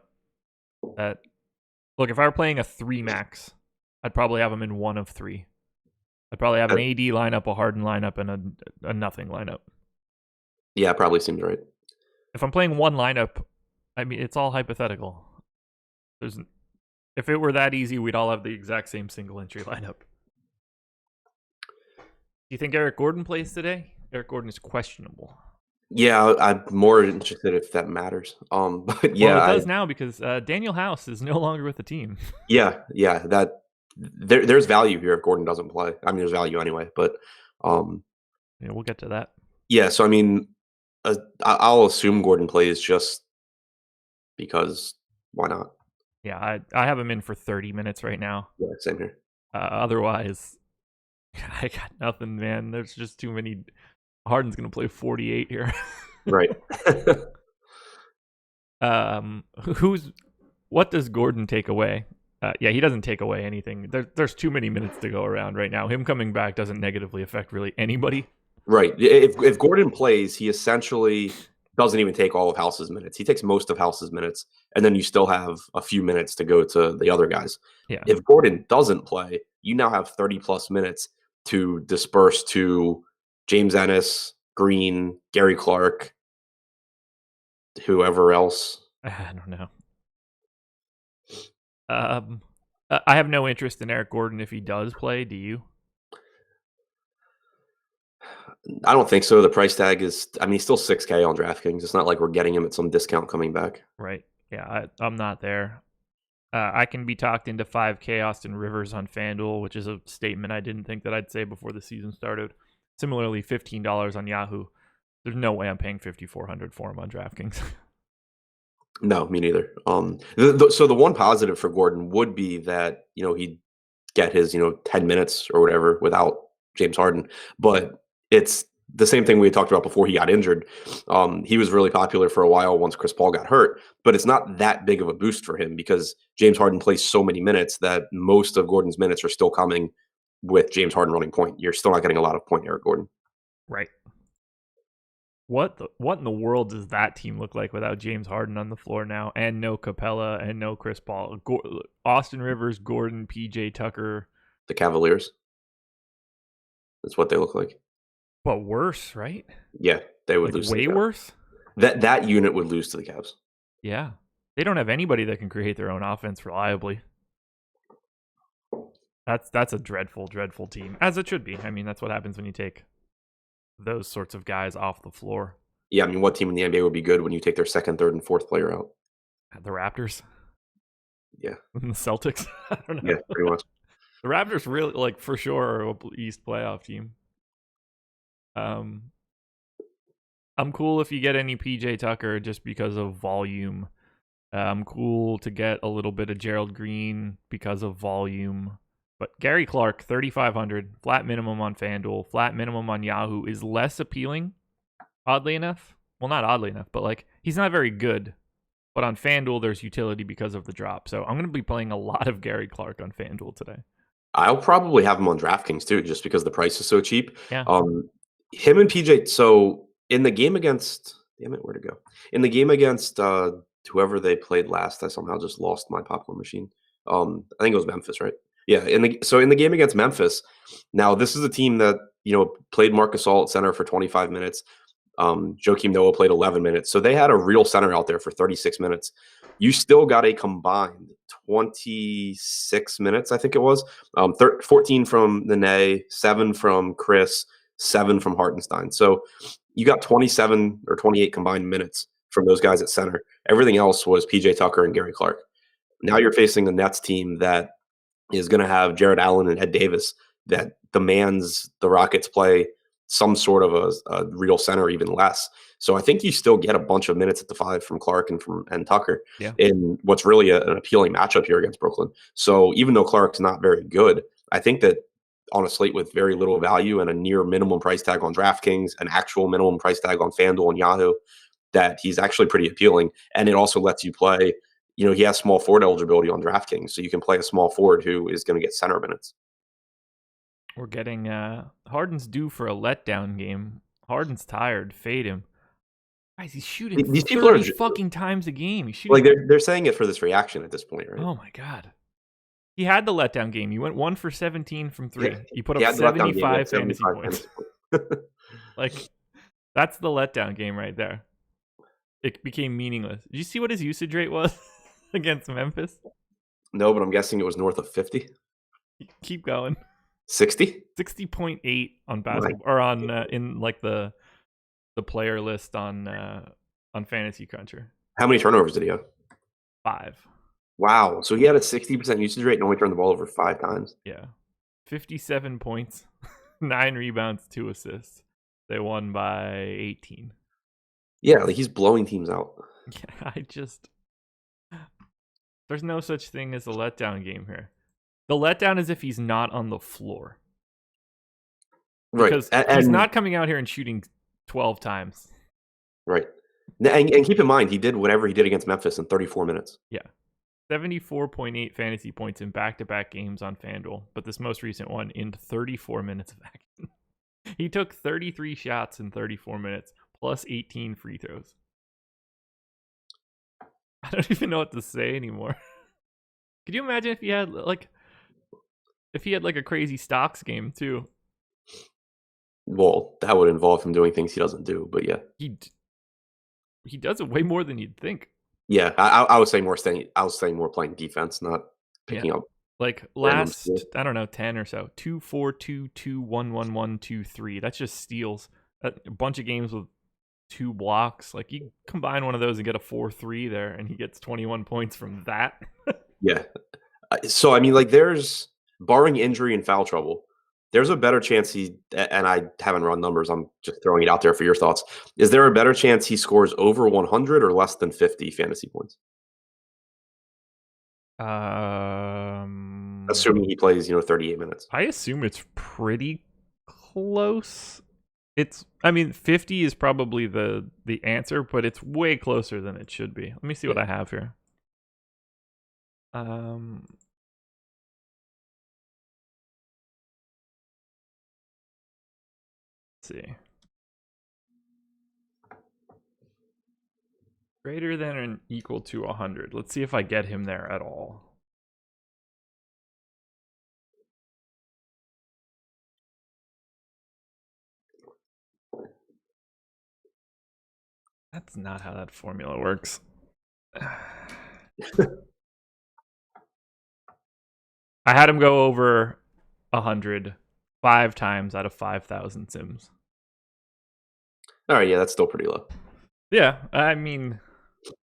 That look, if I were playing a 3 max, I'd probably have him in one of 3. I'd probably have an AD lineup, a Harden lineup, and a nothing lineup. Yeah, probably seems right. If I'm playing one lineup, I mean, it's all hypothetical. If it were that easy, we'd all have the exact same single entry lineup. Do you think Eric Gordon plays today? Eric Gordon is questionable. Yeah, I'm more interested if that matters. But yeah, well, it does now because Daniel House is no longer with the team. Yeah, that there's value here if Gordon doesn't play. I mean, there's value anyway, but we'll get to that. Yeah, so I mean, I'll assume Gordon plays just because why not? Yeah, I have him in for 30 minutes right now. Yeah, same here. Otherwise, I got nothing, man. There's just too many. Harden's going to play 48 here. Right. What does Gordon take away? Yeah, he doesn't take away anything. There's too many minutes to go around right now. Him coming back doesn't negatively affect really anybody. Right. If Gordon plays, he essentially doesn't even take all of House's minutes. He takes most of House's minutes, and then you still have a few minutes to go to the other guys. Yeah. If Gordon doesn't play, you now have 30-plus minutes to disperse to James Ennis, Green, Gary Clark, whoever else. I don't know. I have no interest in Eric Gordon if he does play. Do you? I don't think so. The price tag is, I mean, he's still 6K on DraftKings. It's not like we're getting him at some discount coming back. Right. Yeah, I'm not there. I can be talked into 5K Austin Rivers on FanDuel, which is a statement I didn't think that I'd say before the season started. Similarly, $15 on Yahoo. There's no way I'm paying $5,400 for him on DraftKings. No, me neither. So the one positive for Gordon would be that, he'd get his, 10 minutes or whatever without James Harden. But it's the same thing we talked about before he got injured. He was really popular for a while once Chris Paul got hurt, but it's not that big of a boost for him because James Harden plays so many minutes that most of Gordon's minutes are still coming with James Harden running point. You're still not getting a lot of point, Eric Gordon. Right. What in the world does that team look like without James Harden on the floor now, and no Capella and no Chris Paul? Austin Rivers, Gordon, PJ Tucker. The Cavaliers. That's what they look like. But worse, right? Yeah, they would Like lose. way worse. That unit would lose to the Cavs. Yeah, they don't have anybody that can create their own offense reliably. That's a dreadful team, as it should be. I mean, that's what happens when you take those sorts of guys off the floor. Yeah, I mean, what team in the NBA would be good when you take their second, third, and fourth player out? The Raptors. Yeah. And the Celtics. I don't know. Yeah, pretty much. The Raptors really, like, for sure are an East playoff team. I'm cool if you get any PJ Tucker just because of volume. I'm cool to get a little bit of Gerald Green because of volume. But Gary Clark, 3,500, flat minimum on FanDuel, flat minimum on Yahoo is less appealing, oddly enough. Well, not oddly enough, but like he's not very good. But on FanDuel, there's utility because of the drop. So I'm going to be playing a lot of Gary Clark on FanDuel today. I'll probably have him on DraftKings too, just because the price is so cheap. Yeah. Him and PJ. So in the game against, damn it, where'd it go? In the game against whoever they played last, I somehow just lost my popcorn machine. I think it was Memphis, right? Yeah. In the game against Memphis, now this is a team that played Marc Gasol at center for 25 minutes. Joakim Noah played 11 minutes, so they had a real center out there for 36 minutes. You still got a combined 26 minutes, I think it was. 14 from Nene, 7 from Chris, 7 from Hartenstein. So you got 27 or 28 combined minutes from those guys at center. Everything else was PJ Tucker and Gary Clark. Now you're facing the Nets team that is going to have Jared Allen and Ed Davis that demands the Rockets play some sort of a real center, even less. So I think you still get a bunch of minutes at the 5 from Clark and Tucker in what's really an appealing matchup here against Brooklyn. So even though Clark's not very good, I think that on a slate with very little value and a near minimum price tag on DraftKings, an actual minimum price tag on FanDuel and Yahoo, that he's actually pretty appealing. And it also lets you play, he has small forward eligibility on DraftKings, so you can play a small forward who is going to get center minutes. We're getting Harden's due for a letdown game. Harden's tired. Fade him. Guys, he's shooting these 30 fucking times a game. He's shooting like they're saying it for this reaction at this point, right? Oh my god. He had the letdown game. You went 1 for 17 from 3. Yeah, you put up 75 fantasy points. Like, that's the letdown game right there. It became meaningless. Did you see what his usage rate was against Memphis? No, but I'm guessing it was north of 50. Keep going. 60? 60.8 on basketball or on in like the player list on Fantasy Cruncher. How many turnovers did he have? 5. Wow. So he had a 60% usage rate and only turned the ball over 5 times. Yeah. 57 points, 9 rebounds, 2 assists. They won by 18. Yeah, like he's blowing teams out. Yeah, there's no such thing as a letdown game here. The letdown is if he's not on the floor. Because he's not coming out here and shooting 12 times. Right. And keep in mind, he did whatever he did against Memphis in 34 minutes. Yeah. 74.8 fantasy points in back-to-back games on FanDuel, but this most recent one in 34 minutes of action. He took 33 shots in 34 minutes, plus 18 free throws. I don't even know what to say anymore. Could you imagine if he had like a crazy stocks game too? Well, that would involve him doing things he doesn't do, but yeah. He does it way more than you'd think. Yeah, I was saying more playing defense, not picking up. Like last, I don't know, 10 or so. 2, 4, 2, 2, 1, 1, 1, 2, 3. That's just steals. A bunch of games with 2 blocks. Like you combine one of those and get a 4-3 there, and he gets 21 points from that. Yeah. So I mean, like, there's barring injury and foul trouble, there's a better chance and I haven't run numbers, I'm just throwing it out there for your thoughts. Is there a better chance he scores over 100 or less than 50 fantasy points? Assuming he plays, 38 minutes. I assume it's pretty close. 50 is probably the answer, but it's way closer than it should be. Let me see what I have here. See. Greater than or equal to 100. Let's see if I get him there at all. That's not how that formula works. I had him go over 100 5 times out of 5,000 sims. All right, yeah, that's still pretty low. Yeah, I mean,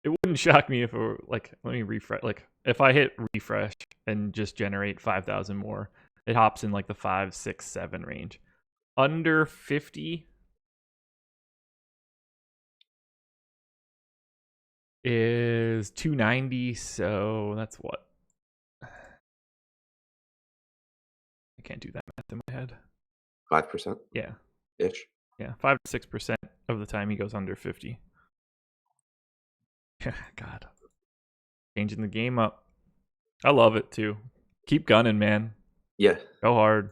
it wouldn't shock me if it were like, let me refresh. Like, if I hit refresh and just generate 5,000 more, it hops in like the 5, 6, 7 range. Under 50 is 290, so that's what? I can't do that math in my head. 5%? Yeah. Ish. Yeah, 5 to 6% of the time he goes under 50. God. Changing the game up. I love it too. Keep gunning, man. Yeah. Go hard.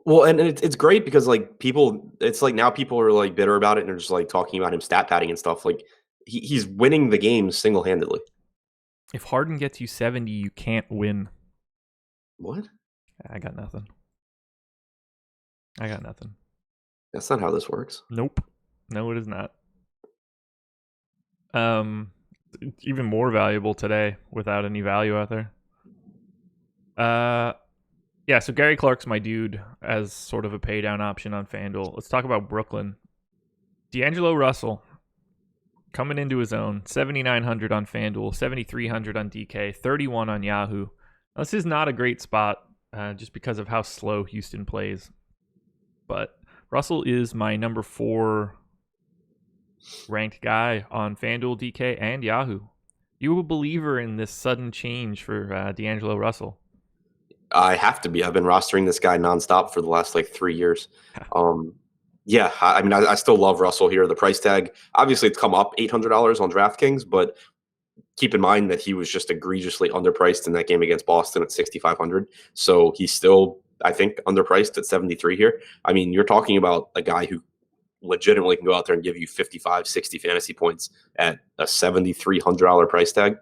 Well, and it's great because like people, it's like now people are like bitter about it and they're just like talking about him stat padding and stuff. Like he's winning the game single handedly. If Harden gets you 70, you can't win. What? I got nothing. That's not how this works. Nope. No, it is not. Even more valuable today without any value out there. Yeah, so Gary Clark's my dude as sort of a pay down option on FanDuel. Let's talk about Brooklyn. D'Angelo Russell coming into his own. 7,900 on FanDuel, 7,300 on DK, 31 on Yahoo. Now, this is not a great spot just because of how slow Houston plays. But Russell is my number 4 ranked guy on FanDuel, DK, and Yahoo. You a believer in this sudden change for D'Angelo Russell? I have to be. I've been rostering this guy nonstop for the last like 3 years. Yeah, I mean, I still love Russell here. The price tag, obviously, it's come up $800 on DraftKings, but keep in mind that he was just egregiously underpriced in that game against Boston at 6,500. So he's still, I think, underpriced at 73 here. I mean, you're talking about a guy who legitimately can go out there and give you 55, 60 fantasy points at a $7,300 price tag.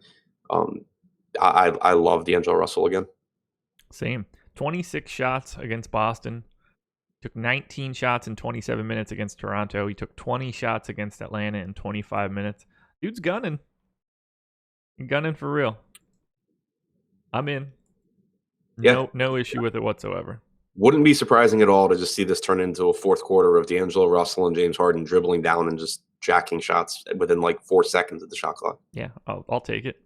I love D'Angelo Russell again. Same. 26 shots against Boston. Took 19 shots in 27 minutes against Toronto. He took 20 shots against Atlanta in 25 minutes. Dude's gunning. Gunning for real. I'm in. Yeah. No issue with it whatsoever. Wouldn't be surprising at all to just see this turn into a fourth quarter of D'Angelo Russell and James Harden dribbling down and just jacking shots within like 4 seconds of the shot clock. Yeah, I'll take it.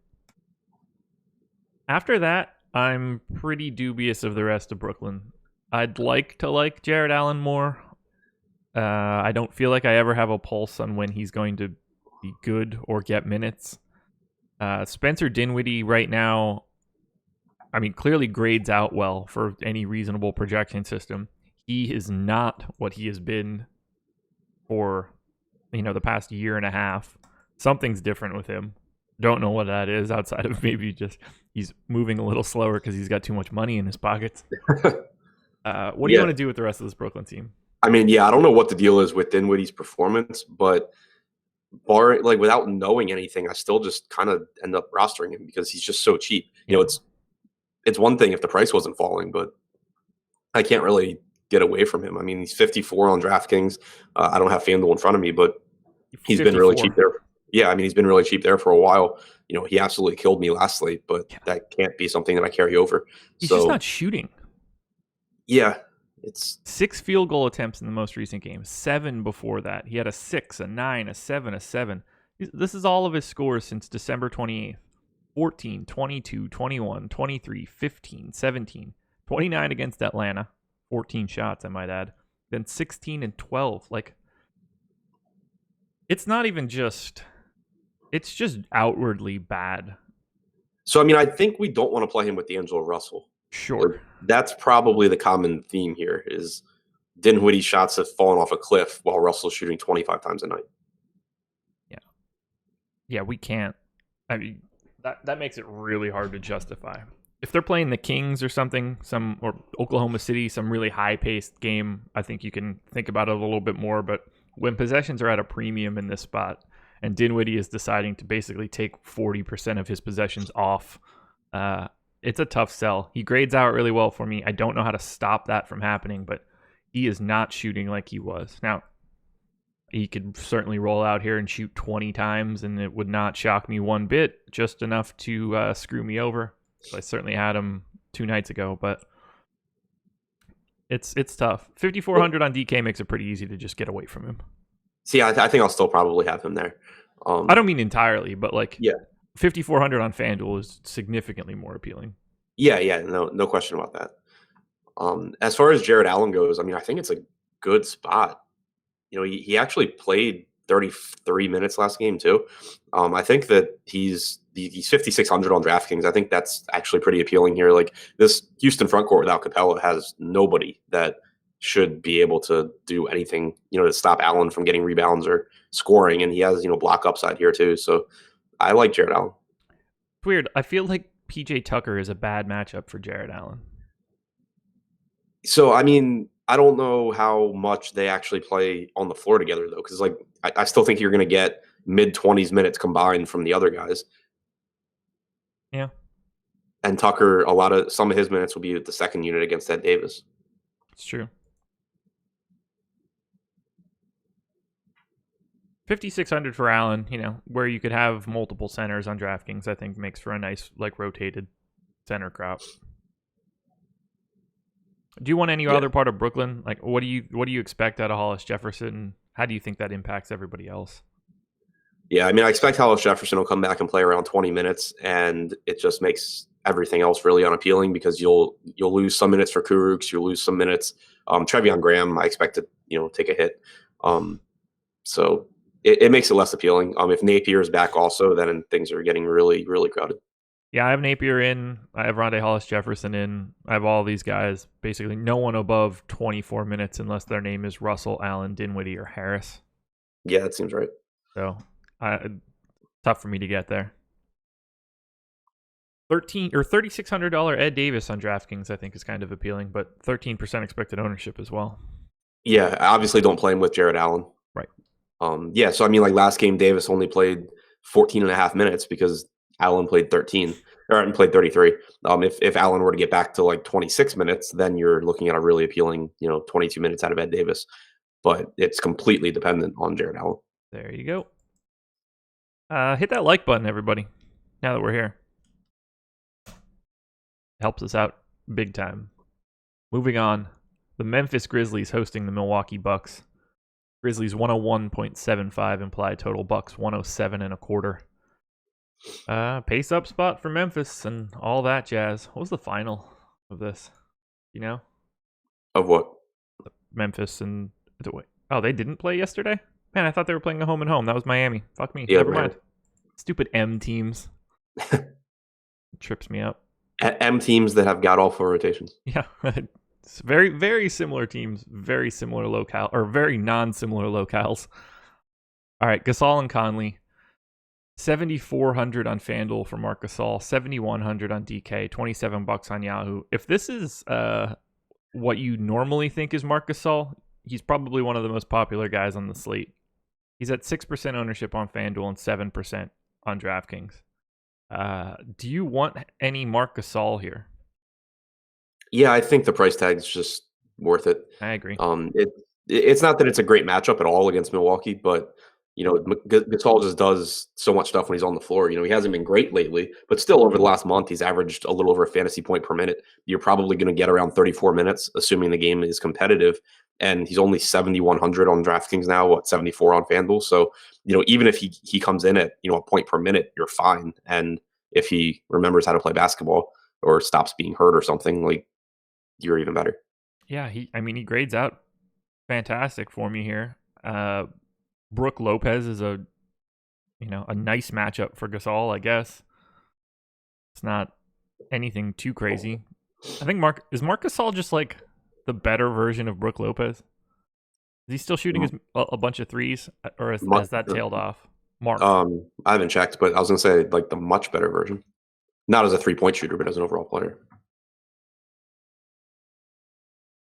After that, I'm pretty dubious of the rest of Brooklyn. I'd like to like Jared Allen more. I don't feel like I ever have a pulse on when he's going to be good or get minutes. Spencer Dinwiddie right now, I mean, clearly grades out well for any reasonable projection system. He is not what he has been for, the past year and a half. Something's different with him. Don't know what that is outside of maybe just he's moving a little slower because he's got too much money in his pockets. What do you want to do with the rest of this Brooklyn team? I mean, yeah, I don't know what the deal is with Dinwiddie's performance, but without knowing anything, I still just kind of end up rostering him because he's just so cheap. It's one thing if the price wasn't falling, but I can't really get away from him. I mean, he's 54 on DraftKings. I don't have FanDuel in front of me, but he's 54. Been really cheap there. Yeah, I mean, he's been really cheap there for a while. He absolutely killed me last slate, but that can't be something that I carry over. He's just not shooting. Yeah, it's 6 field goal attempts in the most recent game, 7 before that. He had a 6, a 9, a 7, a 7. This is all of his scores since December 28th. 14, 22, 21, 23, 15, 17, 29 against Atlanta. 14 shots, I might add. Then 16 and 12. It's not even just... It's just outwardly bad. So, I mean, I think we don't want to play him with D'Angelo Russell. Sure. That's probably the common theme here is Dinwiddie's shots have fallen off a cliff while Russell's shooting 25 times a night. Yeah. Yeah, we can't. I mean, that makes it really hard to justify. If they're playing the Kings or something, or Oklahoma City, some really high-paced game, I think you can think about it a little bit more. But when possessions are at a premium in this spot, and Dinwiddie is deciding to basically take 40% of his possessions off. It's a tough sell. He grades out really well for me. I don't know how to stop that from happening, but he is not shooting like he was. Now, he could certainly roll out here and shoot 20 times, and it would not shock me one bit, just enough to screw me over. So I certainly had him 2 nights ago, but it's tough. 5,400 on DK makes it pretty easy to just get away from him. See, I think I'll still probably have him there. I don't mean entirely, but like, yeah, 5,400 on FanDuel is significantly more appealing. Yeah, no question about that. As far as Jared Allen goes, I mean, I think it's a good spot. You know, he actually played 33 minutes last game too. I think that he's 5,600 on DraftKings. I think that's actually pretty appealing here. Like, this Houston front court without Capella has nobody that should be able to do anything, you know, to stop Allen from getting rebounds or scoring. And he has, you know, block upside here too. So I like Jared Allen. It's weird. I feel like PJ Tucker is a bad matchup for Jared Allen. So, I mean, I don't know how much they actually play on the floor together, though, because, like, I still think you're going to get mid-20s minutes combined from the other guys. Yeah. And Tucker, some of his minutes will be with the second unit against Ed Davis. It's true. 5,600 for Allen, you know, where you could have multiple centers on DraftKings, I think makes for a nice, like, rotated center crop. Do you want any other part of Brooklyn? Like, what do you expect out of Hollis Jefferson? How do you think that impacts everybody else? Yeah, I mean, I expect Hollis Jefferson will come back and play around 20 minutes, and it just makes everything else really unappealing because you'll lose some minutes for Kurucs, you'll lose some minutes. Trevion Graham, I expect to, you know, take a hit. So it makes it less appealing. If Napier is back also, then things are getting really, really crowded. Yeah, I have Napier in. I have Rondae Hollis Jefferson in. I have all these guys. Basically, no one above 24 minutes unless their name is Russell, Allen, Dinwiddie, or Harris. Yeah, that seems right. So, tough for me to get there. $3,600 Ed Davis on DraftKings, I think, is kind of appealing, but 13% expected ownership as well. Yeah, I obviously don't play him with Jared Allen. Right. Yeah, so I mean, like, last game, Davis only played 14 and a half minutes because Allen played 13 or played 33. If Allen were to get back to like 26 minutes, then you're looking at a really appealing, you know, 22 minutes out of Ed Davis. But it's completely dependent on Jared Allen. There you go. Hit that like button, everybody. Now that we're here, helps us out big time. Moving on, the Memphis Grizzlies hosting the Milwaukee Bucks. Grizzlies 101.75 implied total. Bucks 107.25. Pace up spot for Memphis and all that jazz. What was the final of this? You know? Of what? Memphis and they didn't play yesterday? Man, I thought they were playing a home and home. That was Miami. Fuck me. Yeah, Never mind. Stupid M teams. Trips me up. M teams that have god awful rotations. Yeah. It's very, very similar teams, very similar locale, or very non-similar locales. All right, Gasol and Conley. 7,400 on FanDuel for Marc Gasol, 7,100 on DK, $27 on Yahoo. If this is what you normally think is Marc Gasol, he's probably one of the most popular guys on the slate. He's at 6% ownership on FanDuel and 7% on DraftKings. Do you want any Marc Gasol here? Yeah, I think the price tag is just worth it. I agree. It's not that it's a great matchup at all against Milwaukee, but you know, Gasol just does so much stuff when he's on the floor. You know, he hasn't been great lately, but still over the last month, he's averaged a little over a fantasy point per minute. You're probably going to get around 34 minutes, assuming the game is competitive. And he's only 7,100 on DraftKings now, 74 on FanDuel. So, you know, even if he comes in at, you know, a point per minute, you're fine. And if he remembers how to play basketball or stops being hurt or something, like, you're even better. Yeah, he grades out fantastic for me here. Brook Lopez is a nice matchup for Gasol, I guess. It's not anything too crazy. I think Marc Gasol just like the better version of Brook Lopez? Is he still shooting a bunch of threes, or has that tailed off? Mark. I haven't checked, but I was gonna say like the much better version. Not as a 3-point shooter, but as an overall player.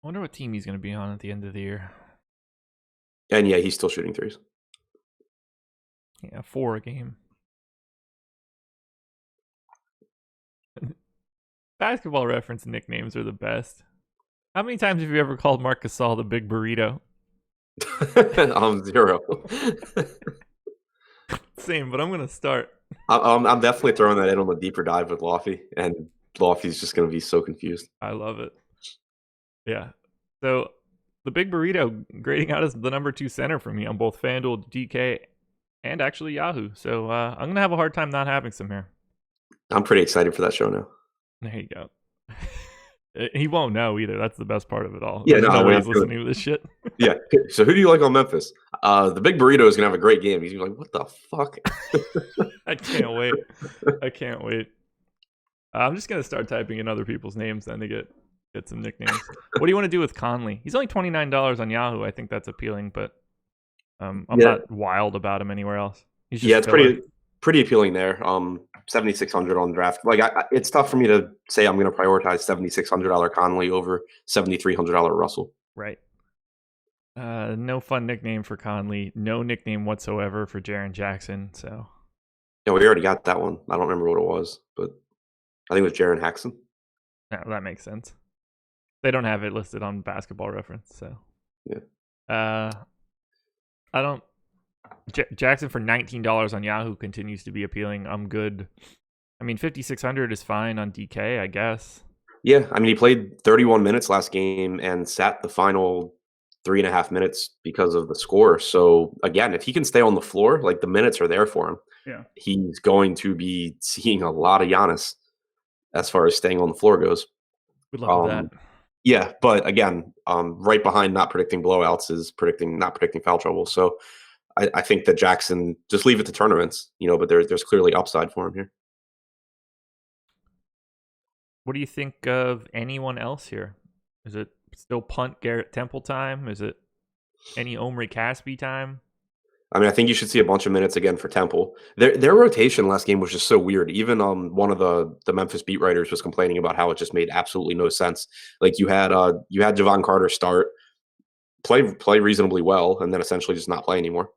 I wonder what team he's going to be on at the end of the year. And yeah, he's still shooting threes. Yeah, 4 a game. Basketball Reference nicknames are the best. How many times have you ever called Marc Gasol the Big Burrito? 0. Same, but I'm gonna start. I'm definitely throwing that in on the deeper dive with Lofty, and Lofty's just going to be so confused. I love it. Yeah. So the Big Burrito grading out as the number 2 center for me on both FanDuel, DK, and actually Yahoo. So I'm gonna have a hard time not having some here. I'm pretty excited for that show now. There you go. He won't know either. That's the best part of it all. Yeah, There's no, no way he's listening to this shit. Yeah. So who do you like on Memphis? The Big Burrito is going to have a great game. He's going to be like, what the fuck? I can't wait. I can't wait. I'm just going to start typing in other people's names then to get some nicknames. What do you want to do with Conley? He's only $29 on Yahoo. I think that's appealing, but I'm not wild about him anywhere else. He's just it's pretty appealing there. 7,600 on draft. Like it's tough for me to say I'm going to prioritize $7,600 Conley over $7,300 Russell. Right. No fun nickname for Conley. No nickname whatsoever for Jaren Jackson. So yeah, we already got that one. I don't remember what it was, but I think it was Jaren Jackson. Yeah, that makes sense. They don't have it listed on Basketball Reference, so yeah. I don't. Jackson for $19 on Yahoo continues to be appealing. I'm good. I mean, 5,600 is fine on DK, I guess. Yeah, I mean, he played 31 minutes last game and sat the final 3.5 minutes because of the score. So again, if he can stay on the floor, like the minutes are there for him. Yeah, he's going to be seeing a lot of Giannis as far as staying on the floor goes. Good luck with that. Yeah, but again, right behind not predicting blowouts is not predicting foul trouble. So I think that Jackson, just leave it to tournaments, but there's clearly upside for him here. What do you think of anyone else here? Is it still punt Garrett Temple time? Is it any Omri Caspi time? I mean, I think you should see a bunch of minutes again for Temple. Their rotation last game was just so weird. Even one of the Memphis beat writers was complaining about how it just made absolutely no sense. Like you had Javon Carter start, play reasonably well, and then essentially just not play anymore.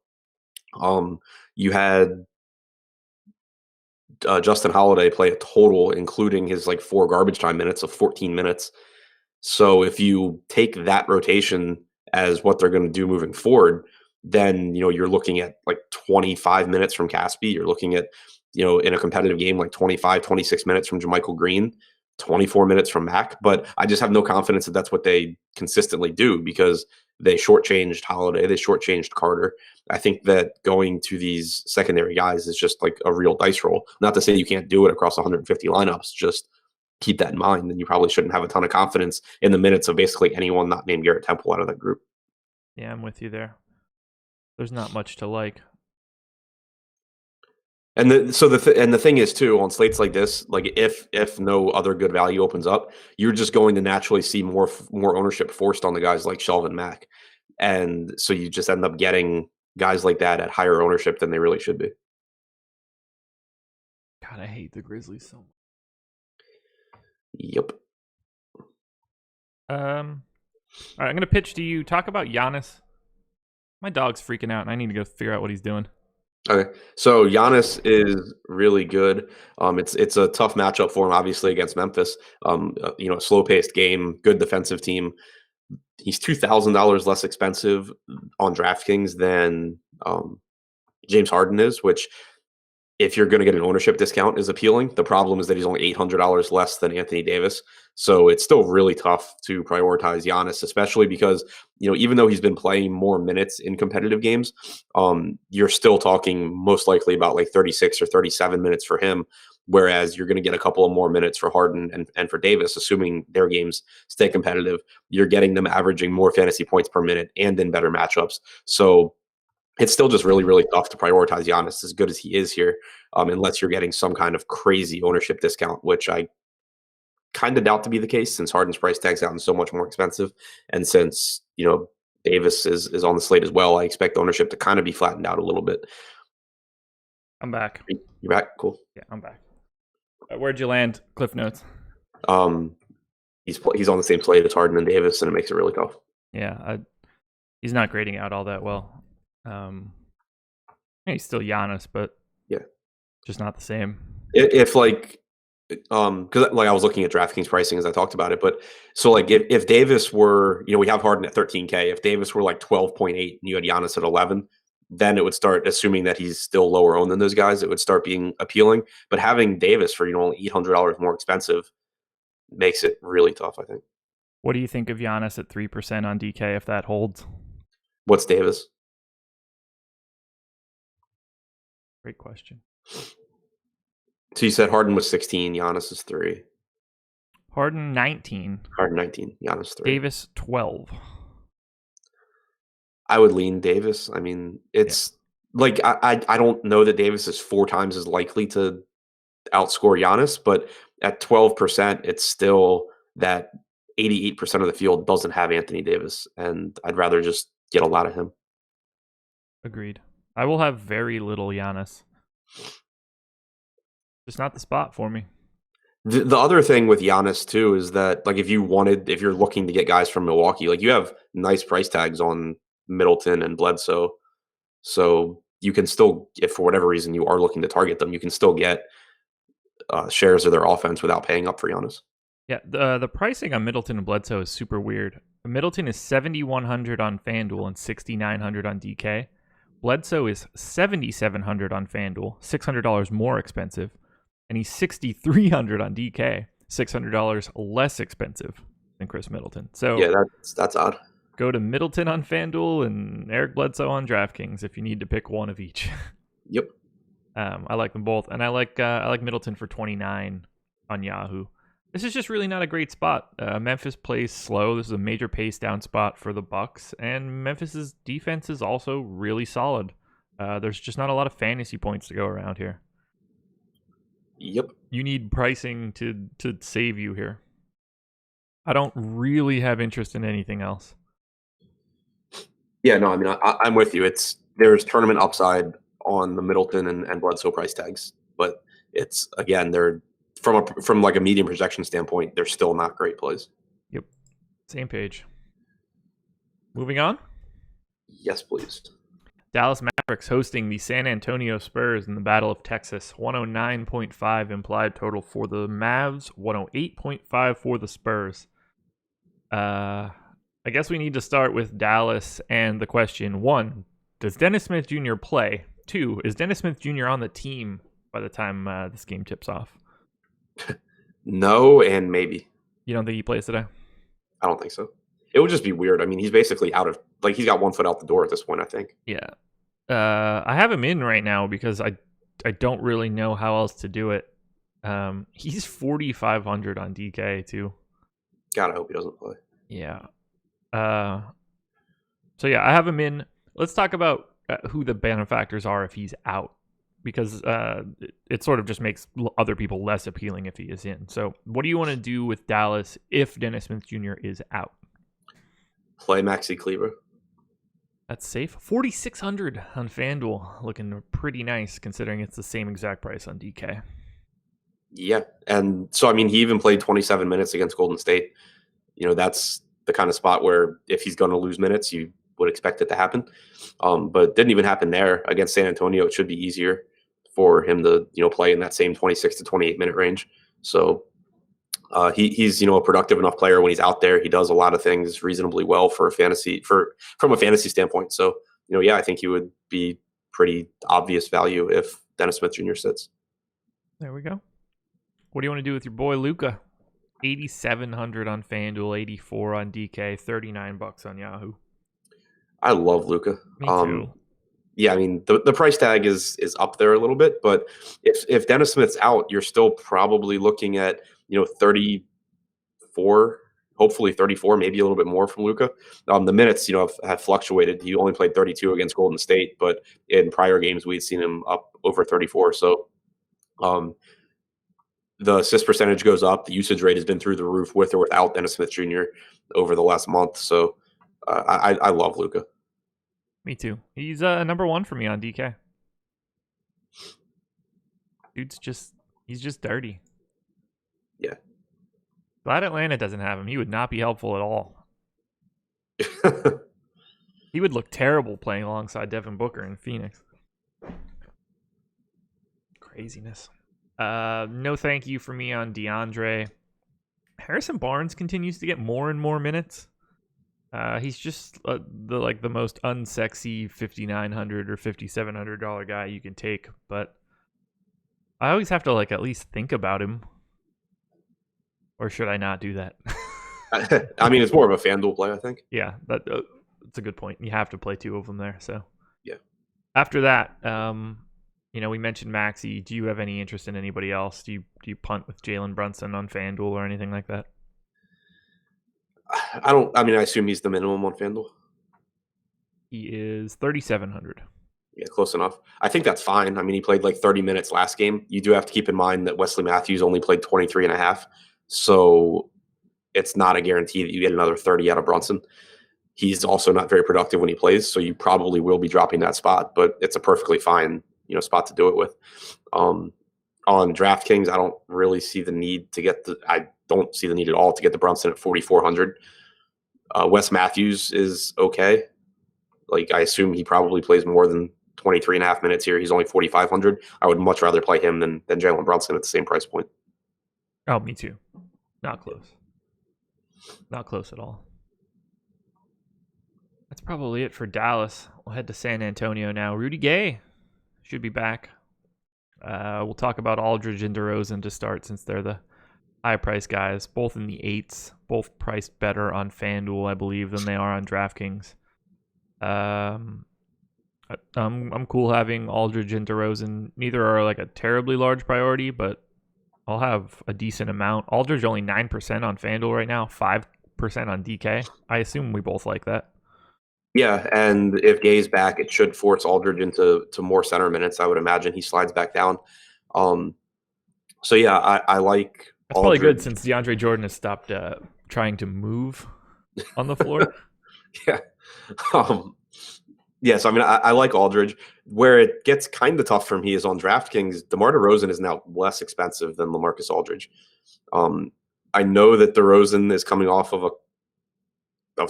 You had Justin Holiday play a total, including his 4 garbage time minutes, of 14 minutes. So if you take that rotation as what they're going to do moving forward, then you're looking at 25 minutes from Caspi. You're looking at in a competitive game 25, 26 minutes from JaMychal Green, 24 minutes from Mac. But I just have no confidence that that's what they consistently do, because they shortchanged Holiday, they shortchanged Carter. I think that going to these secondary guys is just a real dice roll. Not to say you can't do it across 150 lineups, just keep that in mind. And you probably shouldn't have a ton of confidence in the minutes of basically anyone not named Garrett Temple out of that group. Yeah, I'm with you there. There's not much to like. And the thing is too, on slates like this, if no other good value opens up, you're just going to naturally see more ownership forced on the guys like Shelvin Mack, and so you just end up getting guys like that at higher ownership than they really should be. God, I hate the Grizzlies so much. Yep. All right, I'm gonna pitch to you. Talk about Giannis. My dog's freaking out, and I need to go figure out what he's doing. Okay, so Giannis is really good. It's a tough matchup for him, obviously, against Memphis. A slow-paced game, good defensive team. He's $2,000 less expensive on DraftKings than James Harden is, which, if you're going to get an ownership discount, is appealing. The problem is that he's only $800 less than Anthony Davis. So it's still really tough to prioritize Giannis, especially because, even though he's been playing more minutes in competitive games, you're still talking most likely about 36 or 37 minutes for him, whereas you're going to get a couple of more minutes for Harden and for Davis, assuming their games stay competitive. You're getting them averaging more fantasy points per minute and in better matchups. So it's still just really, really tough to prioritize Giannis as good as he is here, unless you're getting some kind of crazy ownership discount, which I kind of doubt to be the case, since Harden's price tag's gotten so much more expensive. And since, Davis is on the slate as well, I expect ownership to kind of be flattened out a little bit. I'm back. You're back? Cool. Yeah, I'm back. Where'd you land? Cliff notes. He's on the same slate as Harden and Davis, and it makes it really tough. Yeah, he's not grading out all that well. He's still Giannis, but Yeah. just not the same. If like, because like I was looking at DraftKings pricing as I talked about it, but so like if Davis were, we have Harden at 13K. If Davis were like 12.8 and you had Giannis at 11, then it would start, assuming that he's still lower owned than those guys, it would start being appealing. But having Davis for only $800 more expensive makes it really tough, I think. What do you think of Giannis at 3% on DK if that holds? What's Davis? Great question. So you said Harden was 16, Giannis is 3. Harden 19. Harden 19, Giannis 3. Davis 12. I would lean Davis. I mean, it's like I don't know that Davis is 4 times as likely to outscore Giannis, but at 12%, it's still that 88% of the field doesn't have Anthony Davis, and I'd rather just get a lot of him. Agreed. I will have very little Giannis. Just not the spot for me. The other thing with Giannis too is that like if you're looking to get guys from Milwaukee, like you have nice price tags on Middleton and Bledsoe, so you can still, if for whatever reason you are looking to target them, you can still get shares of their offense without paying up for Giannis. Yeah, the pricing on Middleton and Bledsoe is super weird. Middleton is 7,100 on FanDuel and 6,900 on DK. Bledsoe is 7,700 on FanDuel, $600 more expensive, and he's 6,300 on DK, $600 less expensive than Chris Middleton. So yeah, that's odd. Go to Middleton on FanDuel and Eric Bledsoe on DraftKings if you need to pick one of each. Yep. I like them both, and I like Middleton for 29 on Yahoo. This is just really not a great spot. Memphis plays slow. This is a major pace down spot for the Bucks, and Memphis's defense is also really solid. There's just not a lot of fantasy points to go around here. Yep. You need pricing to save you here. I don't really have interest in anything else. Yeah, no, I mean, I'm with you. There's tournament upside on the Middleton and Bledsoe price tags, but it's, again, they're from like a medium projection standpoint, they're still not great plays. Yep. Same page. Moving on. Yes, please. Dallas Mavericks hosting the San Antonio Spurs in the Battle of Texas. 109.5 implied total for the Mavs, 108.5 for the Spurs. I guess we need to start with Dallas and the question: 1, does Dennis Smith Jr. play? 2, is Dennis Smith Jr. on the team by the time this game tips off? No, and maybe. You don't think he plays today? I don't think so. It would just be weird. I mean, he's basically he's got 1 foot out the door at this point, I think. Yeah. I have him in right now because I don't really know how else to do it. He's 4,500 on DK too. God, I hope he doesn't play. Yeah. So yeah, I have him in. Let's talk about who the benefactors are if he's out, because it sort of just makes other people less appealing if he is in. So what do you want to do with Dallas if Dennis Smith Jr. is out? Play Maxi Kleber. That's safe. 4,600 on FanDuel. Looking pretty nice considering it's the same exact price on DK. Yeah. And so, I mean, he even played 27 minutes against Golden State. That's the kind of spot where if he's going to lose minutes, you would expect it to happen. But it didn't even happen there. Against San Antonio, it should be easier for him to, play in that same 26 to 28 minute range. So he's a productive enough player when he's out there. He does a lot of things reasonably well from a fantasy standpoint. So, yeah, I think he would be pretty obvious value if Dennis Smith Jr. sits. There we go. What do you want to do with your boy Luka? 8,700 on FanDuel, 84 on DK, $39 on Yahoo. I love Luka. Me too. Yeah, I mean, the price tag is up there a little bit, but if Dennis Smith's out, you're still probably looking at 34, hopefully 34, maybe a little bit more from Luka. The minutes have fluctuated. He only played 32 against Golden State, but in prior games we'd seen him up over 34. So the assist percentage goes up. The usage rate has been through the roof with or without Dennis Smith Jr. over the last month. So I love Luka. Me too. He's number 1 for me on DK. He's just dirty. Yeah. Glad Atlanta doesn't have him. He would not be helpful at all. He would look terrible playing alongside Devin Booker in Phoenix. Craziness. No thank you for me on DeAndre. Harrison Barnes continues to get more and more minutes. He's just the most unsexy $5,900 or $5,700 guy you can take, but I always have to at least think about him. Or should I not do that? I mean, it's more of a FanDuel play, I think. Yeah, that's a good point. You have to play two of them there. So yeah. After that, we mentioned Maxey. Do you have any interest in anybody else? Do you punt with Jalen Brunson on FanDuel or anything like that? I don't. I mean, I assume he's the minimum on FanDuel. He is 3,700. Yeah, close enough. I think that's fine. I mean, he played 30 minutes last game. You do have to keep in mind that Wesley Matthews only played 23 and a half. So it's not a guarantee that you get another 30 out of Brunson. He's also not very productive when he plays, so you probably will be dropping that spot, but it's a perfectly fine, spot to do it with. On DraftKings, I don't really see the need to get I don't see the need at all to get the Brunson at 4,400. Wes Matthews is okay. I assume he probably plays more than 23 and a half minutes here. He's only 4,500. I would much rather play him than Jalen Brunson at the same price point. Oh, me too. Not close. Not close at all. That's probably it for Dallas. We'll head to San Antonio now. Rudy Gay should be back. We'll talk about Aldridge and DeRozan to start since they're the high-price guys, both in the 8s, both priced better on FanDuel, I believe, than they are on DraftKings. I'm cool having Aldridge and DeRozan. Neither are a terribly large priority, but I'll have a decent amount. Aldridge only 9% on FanDuel right now, 5% on DK. I assume we both like that. Yeah, and if Gay's back, it should force Aldridge into more center minutes. I would imagine he slides back down. So yeah, I like. That's Aldridge. Probably good since DeAndre Jordan has stopped trying to move on the floor. Yeah. Yes, I mean I like Aldridge. Where it gets kind of tough for me is on DraftKings. DeMar DeRozan is now less expensive than LaMarcus Aldridge. I know that DeRozan is coming off of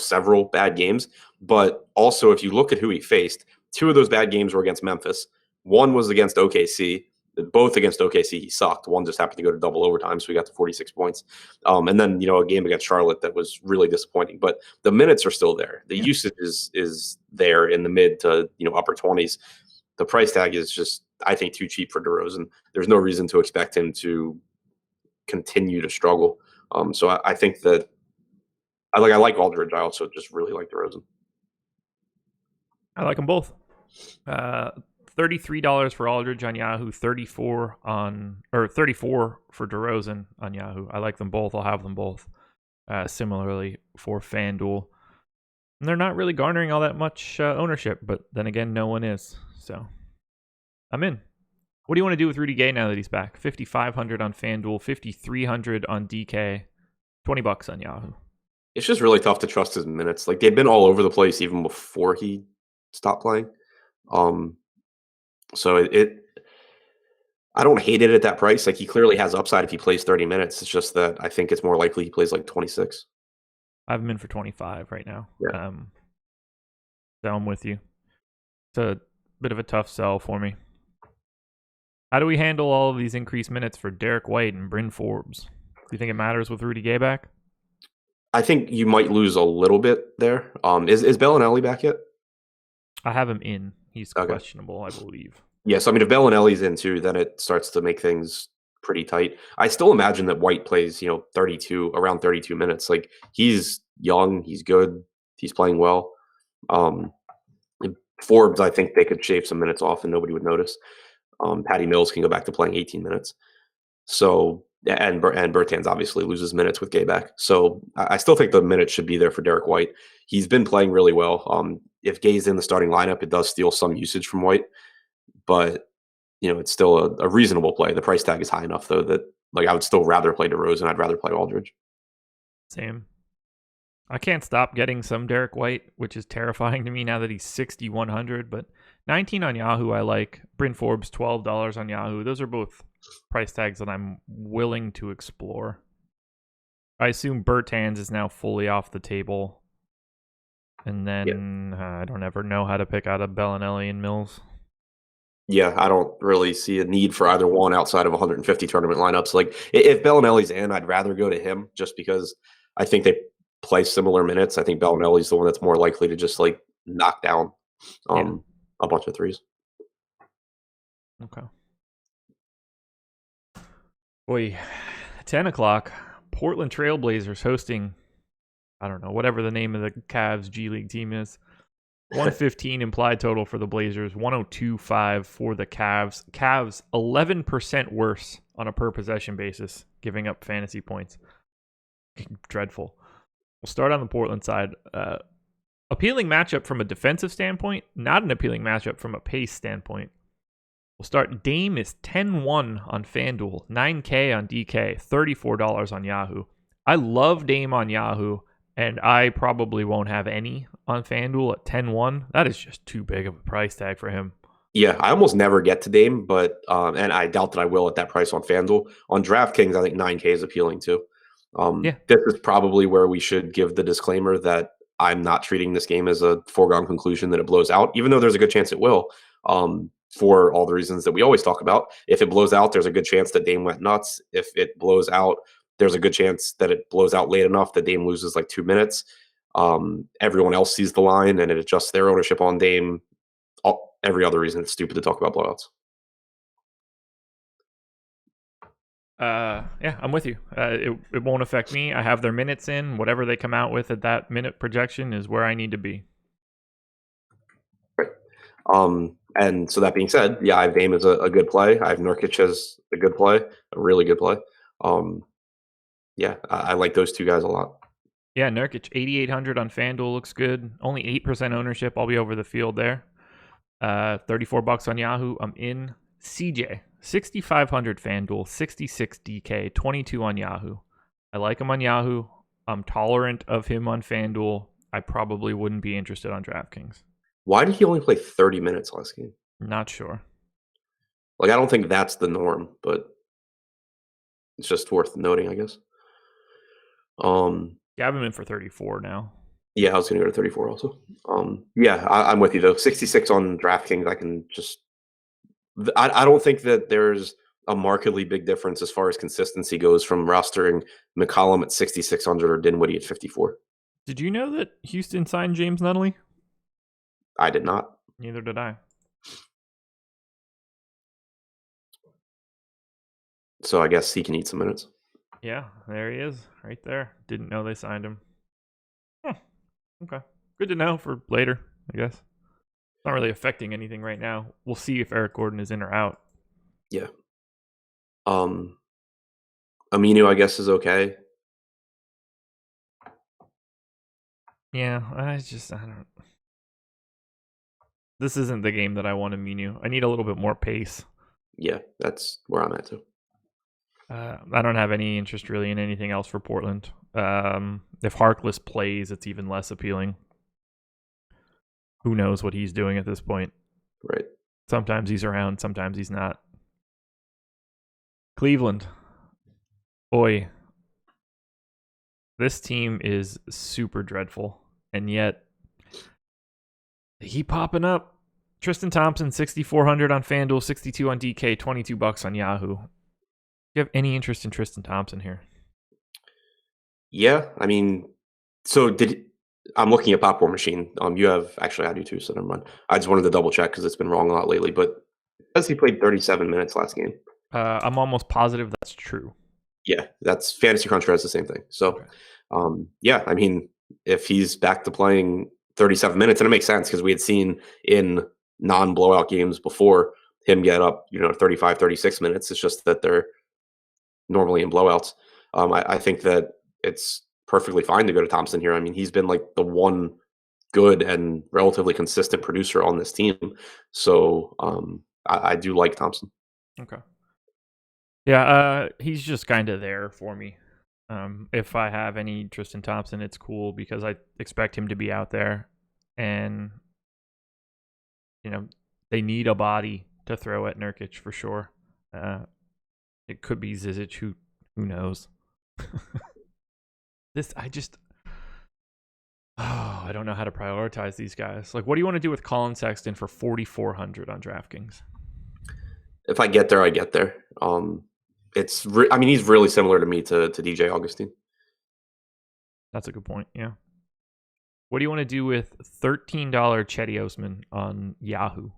several bad games, but also if you look at who he faced, 2 of those bad games were against Memphis. 1 was against OKC. Both against OKC, he sucked. 1 just happened to go to double overtime, so he got to 46 points. And then, a game against Charlotte that was really disappointing. But the minutes are still there. The usage is there in the mid to upper 20s. The price tag is just, I think, too cheap for DeRozan. There's no reason to expect him to continue to struggle. So I think that I like Aldridge. I also just really like DeRozan. I like them both. $33 for Aldridge on Yahoo, 34 for DeRozan on Yahoo. I like them both. I'll have them both. Similarly for FanDuel. And they're not really garnering all that much ownership, but then again, no one is. So I'm in. What do you want to do with Rudy Gay now that he's back? 5,500 on FanDuel, 5,300 on DK, $20 on Yahoo. It's just really tough to trust his minutes. They've been all over the place even before he stopped playing. So I don't hate it at that price. He clearly has upside if he plays 30 minutes. It's just that I think it's more likely he plays 26. I have him in for 25 right now. Yeah. So I'm with you. It's a bit of a tough sell for me. How do we handle all of these increased minutes for Derek White and Bryn Forbes? Do you think it matters with Rudy Gay back? I think you might lose a little bit there. Is Bellinelli back yet? I have him in. He's questionable, I believe. Yes, I mean, if Bellinelli's in too, then it starts to make things pretty tight. I still imagine that White plays, around 32 minutes. He's young, he's good, he's playing well. Forbes, I think they could shave some minutes off and nobody would notice. Patty Mills can go back to playing 18 minutes. So, and Bertans obviously loses minutes with Gay back. So I still think the minutes should be there for Derek White. He's been playing really well. If Gay's in the starting lineup, it does steal some usage from White. But, it's still a reasonable play. The price tag is high enough, though, that I would still rather play DeRozan. I'd rather play Aldridge. Same. I can't stop getting some Derek White, which is terrifying to me now that he's 6,100. But 19 on Yahoo, I like. Bryn Forbes, $12 on Yahoo. Those are both price tags that I'm willing to explore. I assume Bertans is now fully off the table. And then I don't ever know how to pick out a Bellinelli and Mills. Yeah, I don't really see a need for either one outside of 150 tournament lineups. Like if Bellinelli's in, I'd rather go to him just because I think they play similar minutes. I think Bellinelli's the one that's more likely to just like knock down a bunch of threes. Okay. Boy, 10 o'clock. Portland Trailblazers hosting, I don't know, whatever the name of the Cavs G League team is. 115 implied total for the Blazers, 102.5 for the Cavs. Cavs 11% worse on a per possession basis, giving up fantasy points. Dreadful. We'll start on the Portland side. Appealing matchup from a defensive standpoint, not an appealing matchup from a pace standpoint. We'll start. Dame is 10-1 on FanDuel, 9K on DK, $34 on Yahoo. I love Dame on Yahoo, and I probably won't have any on FanDuel at 10-1. That is just too big of a price tag for him. Yeah, I almost never get to Dame, but and I doubt that I will at that price on FanDuel. On DraftKings, I think 9K is appealing too. This is probably where we should give the disclaimer that I'm not treating this game as a foregone conclusion that it blows out, even though there's a good chance it will. For all the reasons that we always talk about. If it blows out, there's a good chance that Dame went nuts. If it blows out, there's a good chance that it blows out late enough that Dame loses like 2 minutes. Everyone else sees the line and it adjusts their ownership on Dame. Every other reason it's stupid to talk about blowouts. Yeah, I'm with you. It won't affect me. I have their minutes in. Whatever they come out with at that minute projection is where I need to be. Right. And so that being said, yeah, I have Dame as a good play. I have Nurkic as a good play, a really good play. Yeah, I like those two guys a lot. Yeah, Nurkic, 8,800 on FanDuel looks good. Only 8% ownership. I'll be over the field there. $34 on Yahoo. I'm in. CJ, 6,500 FanDuel, 66 DK, 22 on Yahoo. I like him on Yahoo. I'm tolerant of him on FanDuel. I probably wouldn't be interested on DraftKings. Why did he only play 30 minutes last game? Not sure. Like, I don't think that's the norm, but it's just worth noting, I guess. Yeah, I have him in for 34 now. Yeah, I was going to go to 34 also. Yeah, I'm with you, though. 66 on DraftKings, I can just... I don't think that there's a markedly big difference as far as consistency goes from rostering McCollum at 6,600 or Dinwiddie at 54. Did you know that Houston signed James Nunnally? I did not. Neither did I. So I guess he can eat some minutes. Yeah, there he is, right there. Didn't know they signed him. Okay. Good to know for later, I guess. It's not really affecting anything right now. We'll see if Eric Gordon is in or out. Yeah. Aminu, I guess, is okay. Yeah, I don't... This isn't the game that I want Aminu. I need a little bit more pace. Yeah, that's where I'm at too. I don't have any interest really in anything else for Portland. If Harkless plays, it's even less appealing. Who knows what he's doing at this point? Right. Sometimes he's around, sometimes he's not. Cleveland. Boy. This team is super dreadful. And yet, they keep popping up. Tristan Thompson, 6,400 on FanDuel, 62 on DK, $22 on Yahoo. Do you have any interest in Tristan Thompson here? Yeah, I mean, so I'm looking at Popcorn Machine. You have, actually, I do too, so never mind. I just wanted to double check because it's been wrong a lot lately, but it says he played 37 minutes last game. I'm almost positive that's true. Yeah, that's Fantasy Cruncher has the same thing. So, yeah, I mean, if he's back to playing 37 minutes, and it makes sense because we had seen in non-blowout games before him get up, 35, 36 minutes. It's just that they're normally in blowouts. I think that it's perfectly fine to go to Thompson here. I mean, he's been like the one good and relatively consistent producer on this team. So I do like Thompson. Okay. Yeah, he's just kind of there for me. If I have any interest in Thompson, it's cool because I expect him to be out there. And, they need a body to throw at Nurkic for sure. It could be Zizic, who knows? I don't know how to prioritize these guys. Like, what do you want to do with Colin Sexton for 4,400 on DraftKings? If I get there, I get there. I mean, he's really similar to me to DJ Augustine. That's a good point. Yeah. What do you want to do with $13 Chetty Osman on Yahoo?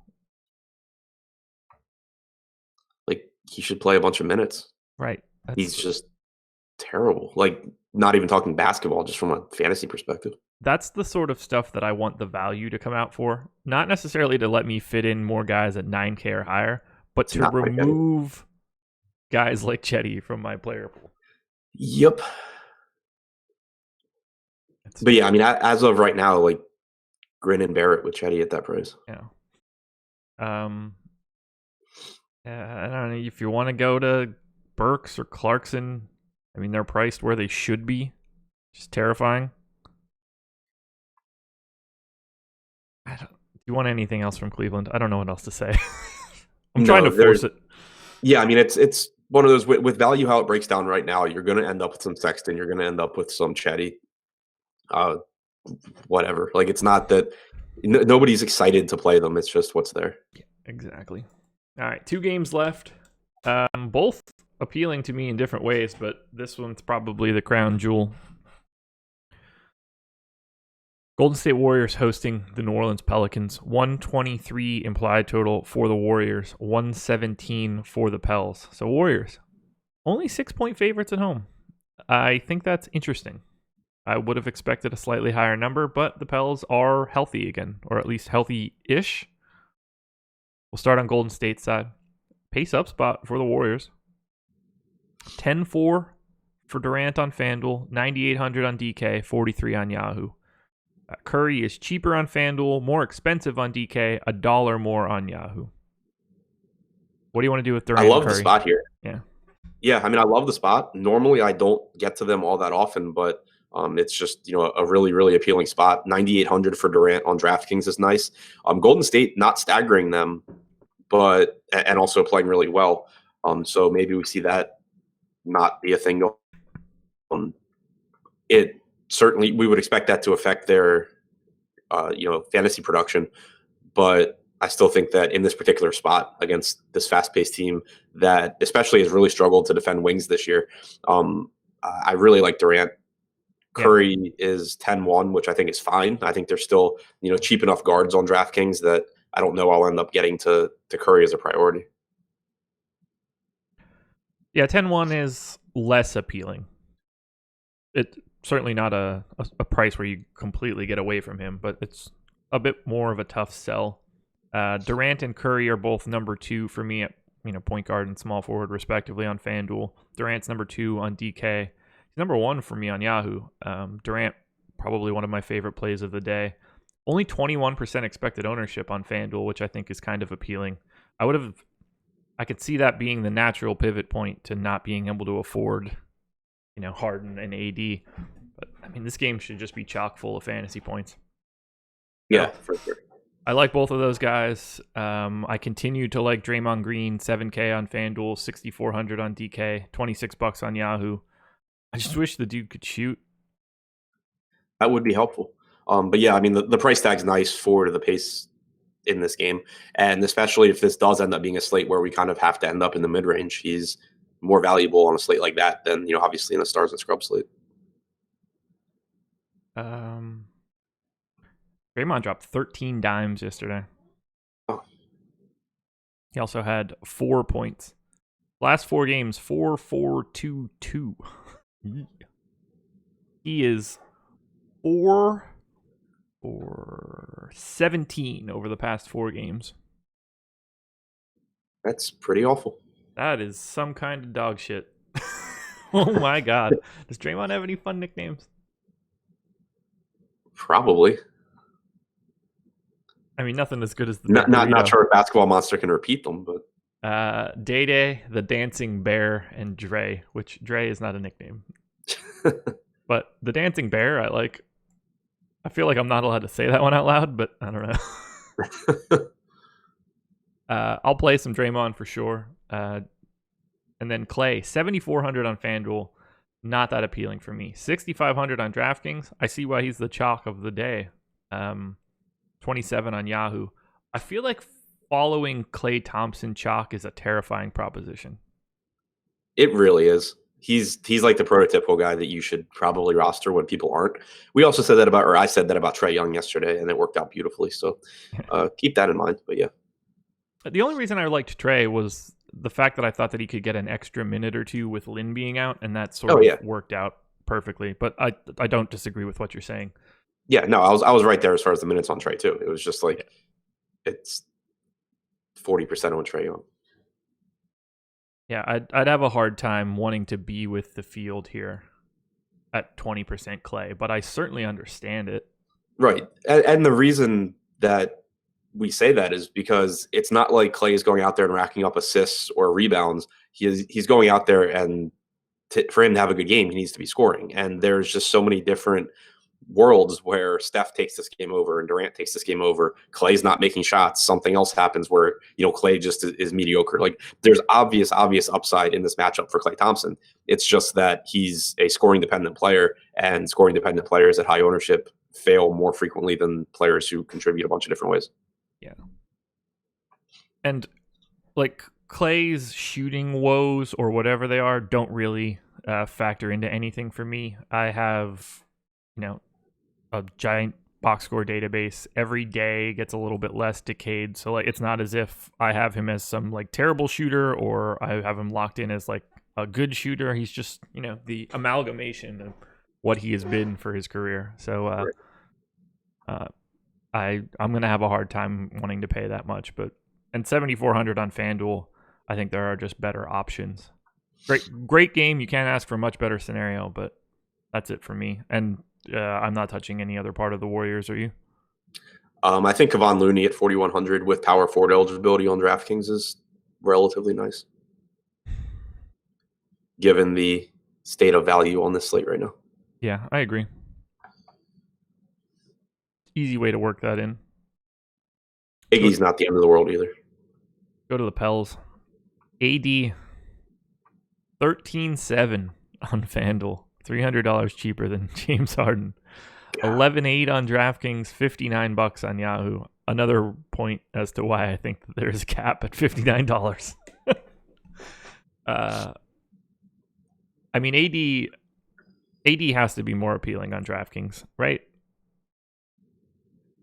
Like, he should play a bunch of minutes. Right. He's just terrible. Like, not even talking basketball, just from a fantasy perspective. That's the sort of stuff that I want the value to come out for. Not necessarily to let me fit in more guys at 9K or higher, but to remove guys like Chetty from my player pool. Yep. But yeah, I mean, as of right now, like, grin and bear it with Chetty at that price. Yeah. I don't know if you want to go to Burks or Clarkson. I mean, they're priced where they should be. Just terrifying. Do you want anything else from Cleveland? I don't know what else to say. I'm trying to force it. Yeah, I mean, it's one of those with value how it breaks down right now. You're going to end up with some Sexton. You're going to end up with some Chetty. Whatever. Like, it's not that nobody's excited to play them. It's just what's there. Yeah, exactly. All right, 2 games left. Both appealing to me in different ways, but this one's probably the crown jewel. Golden State Warriors hosting the New Orleans Pelicans. 123 implied total for the Warriors, 117 for the Pels. So Warriors, only 6-point favorites at home. I think that's interesting. I would have expected a slightly higher number, but the Pels are healthy again, or at least healthy-ish. We'll start on Golden State's side. Pace up spot for the Warriors. 10-4 for Durant on FanDuel, 9,800 on DK, 43 on Yahoo. Curry is cheaper on FanDuel, more expensive on DK, $1 more on Yahoo. What do you want to do with Durant? I love the spot here. Yeah, I mean, I love the spot. Normally, I don't get to them all that often, but it's just, a really, really appealing spot. 9,800 for Durant on DraftKings is nice. Golden State not staggering them, but and also playing really well. So maybe we see that not be a thing. It certainly, we would expect that to affect their fantasy production, but I still think that in this particular spot against this fast-paced team that especially has really struggled to defend wings this year, I really like Durant. Curry is 10-1, which I think is fine. I think there's still, cheap enough guards on DraftKings that I don't know I'll end up getting to Curry as a priority. Yeah, 10-1 is less appealing. It's certainly not a price where you completely get away from him, but it's a bit more of a tough sell. Durant and Curry are both number 2 for me at point guard and small forward respectively on FanDuel. Durant's number 2 on DK. He's number 1 for me on Yahoo. Durant, probably one of my favorite plays of the day. Only 21% expected ownership on FanDuel, which I think is kind of appealing. I could see that being the natural pivot point to not being able to afford, Harden and AD. But I mean, this game should just be chock full of fantasy points. Yeah, for sure. I like both of those guys. I continue to like Draymond Green, 7K on FanDuel, 6,400 on DK, $26 on Yahoo. I just wish the dude could shoot. That would be helpful. But yeah, I mean, the price tag's nice for the pace in this game. And especially if this does end up being a slate where we kind of have to end up in the mid-range, he's more valuable on a slate like that than, obviously in a Stars and Scrubs slate. Draymond dropped 13 dimes yesterday. Oh. He also had 4 points. Last 4 games, 4-4-2-2. He is 4-17 over the past 4 games. That's pretty awful. That is some kind of dog shit. Oh my God. Does Draymond have any fun nicknames? Probably. I mean, nothing as good as the not sure if Basketball Monster can repeat them, but Day, the Dancing Bear, and Dre, which Dre is not a nickname. But the Dancing Bear, I feel like I'm not allowed to say that one out loud, but I don't know. I'll play some Draymond for sure. And then Clay, 7,400 on FanDuel. Not that appealing for me. 6,500 on DraftKings. I see why he's the chalk of the day. 27 on Yahoo. I feel like following Klay Thompson chalk is a terrifying proposition. It really is. He's like the prototypical guy that you should probably roster when people aren't. We also said that about, or I said that about Trae Young yesterday, and it worked out beautifully. So keep that in mind. But yeah. The only reason I liked Trae was the fact that I thought that he could get an extra minute or two with Lin being out, and that sort of worked out perfectly. But I don't disagree with what you're saying. Yeah, no, I was right there as far as the minutes on Trae too. It was just like it's 40% on Trae Young. Yeah, I'd have a hard time wanting to be with the field here at 20% Klay, but I certainly understand it. Right, and the reason that we say that is because it's not like Klay is going out there and racking up assists or rebounds. He's going out there and for him to have a good game, he needs to be scoring. And there's just so many different worlds where Steph takes this game over and Durant takes this game over. Klay's not making shots. Something else happens where, Klay just is mediocre. Like there's obvious upside in this matchup for Klay Thompson. It's just that he's a scoring dependent player, and scoring dependent players at high ownership fail more frequently than players who contribute a bunch of different ways. Yeah. And like Klay's shooting woes or whatever they are don't really factor into anything for me. I have, a giant box score database. Every day gets a little bit less decayed. So like it's not as if I have him as some like terrible shooter or I have him locked in as like a good shooter. He's just, the amalgamation of what he has been for his career. So I'm going to have a hard time wanting to pay that much, and 7,400 on FanDuel, I think there are just better options. Great game. You can't ask for a much better scenario, but that's it for me. And I'm not touching any other part of the Warriors. Are you? I think Kevon Looney at 4,100 with power forward eligibility on DraftKings is relatively nice, given the state of value on this slate right now. Yeah, I agree. Easy way to work that in. Iggy's not the end of the world either. Go to the Pels. AD 13-7 on FanDuel. $300 cheaper than James Harden. 11-8 on DraftKings, $59 on Yahoo. Another point as to why I think that there's a cap at $59. I mean, AD has to be more appealing on DraftKings, right?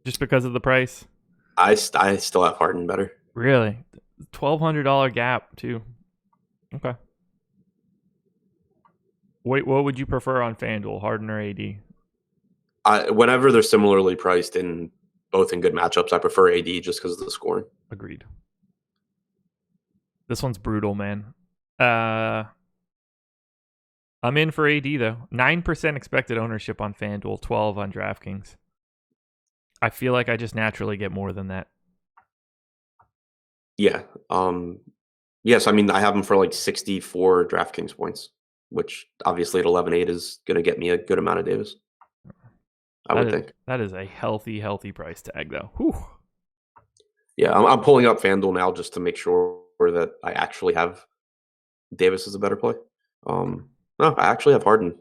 Just because of the price? I still have Harden better. Really? $1,200 gap, too. Okay. Wait, what would you prefer on FanDuel, Harden or AD? Whenever they're similarly priced both in good matchups, I prefer AD just because of the scoring. Agreed. This one's brutal, man. I'm in for AD, though. 9% expected ownership on FanDuel, 12 on DraftKings. I feel like I just naturally get more than that. Yeah. Yes, I mean, I have them for like 64 DraftKings points, which obviously at 11-8 is going to get me a good amount of Davis. I would think. That is a healthy price tag, though. Whew. Yeah, I'm pulling up FanDuel now just to make sure that I actually have Davis as a better play. No, I actually have Harden.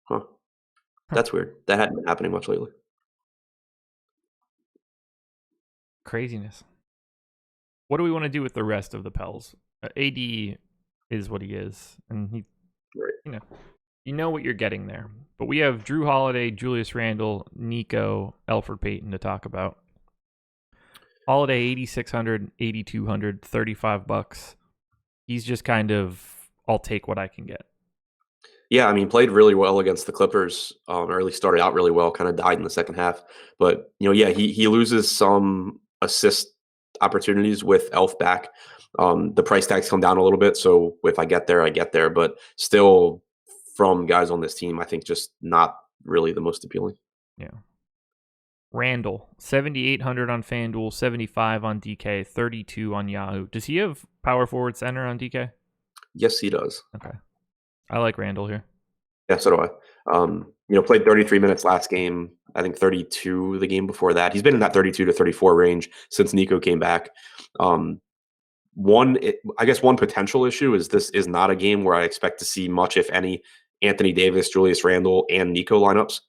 Huh. That's weird. That hadn't been happening much lately. Craziness. What do we want to do with the rest of the Pels? AD is what he is, and he, right. You know what you're getting there. But we have Drew Holiday, Julius Randle, Nico, Elfrid Payton to talk about. Holiday 8,600, 8,200, $35. He's just kind of, I'll take what I can get. Yeah, I mean, played really well against the Clippers. Early started out really well, kind of died in the second half. But he loses some assist opportunities with Elf back. The price tags come down a little bit, so if I get there, I get there. But still, from guys on this team, I think just not really the most appealing. Yeah. Randall, 7,800 on FanDuel, 75 on DK, 32 on Yahoo. Does he have power forward center on DK? Yes, he does. Okay. I like Randall here. Yeah, so do I. Played 33 minutes last game. I think 32 the game before that. He's been in that 32 to 34 range since Nico came back. One potential issue is this is not a game where I expect to see much, if any, Anthony Davis, Julius Randle, and Nico lineups.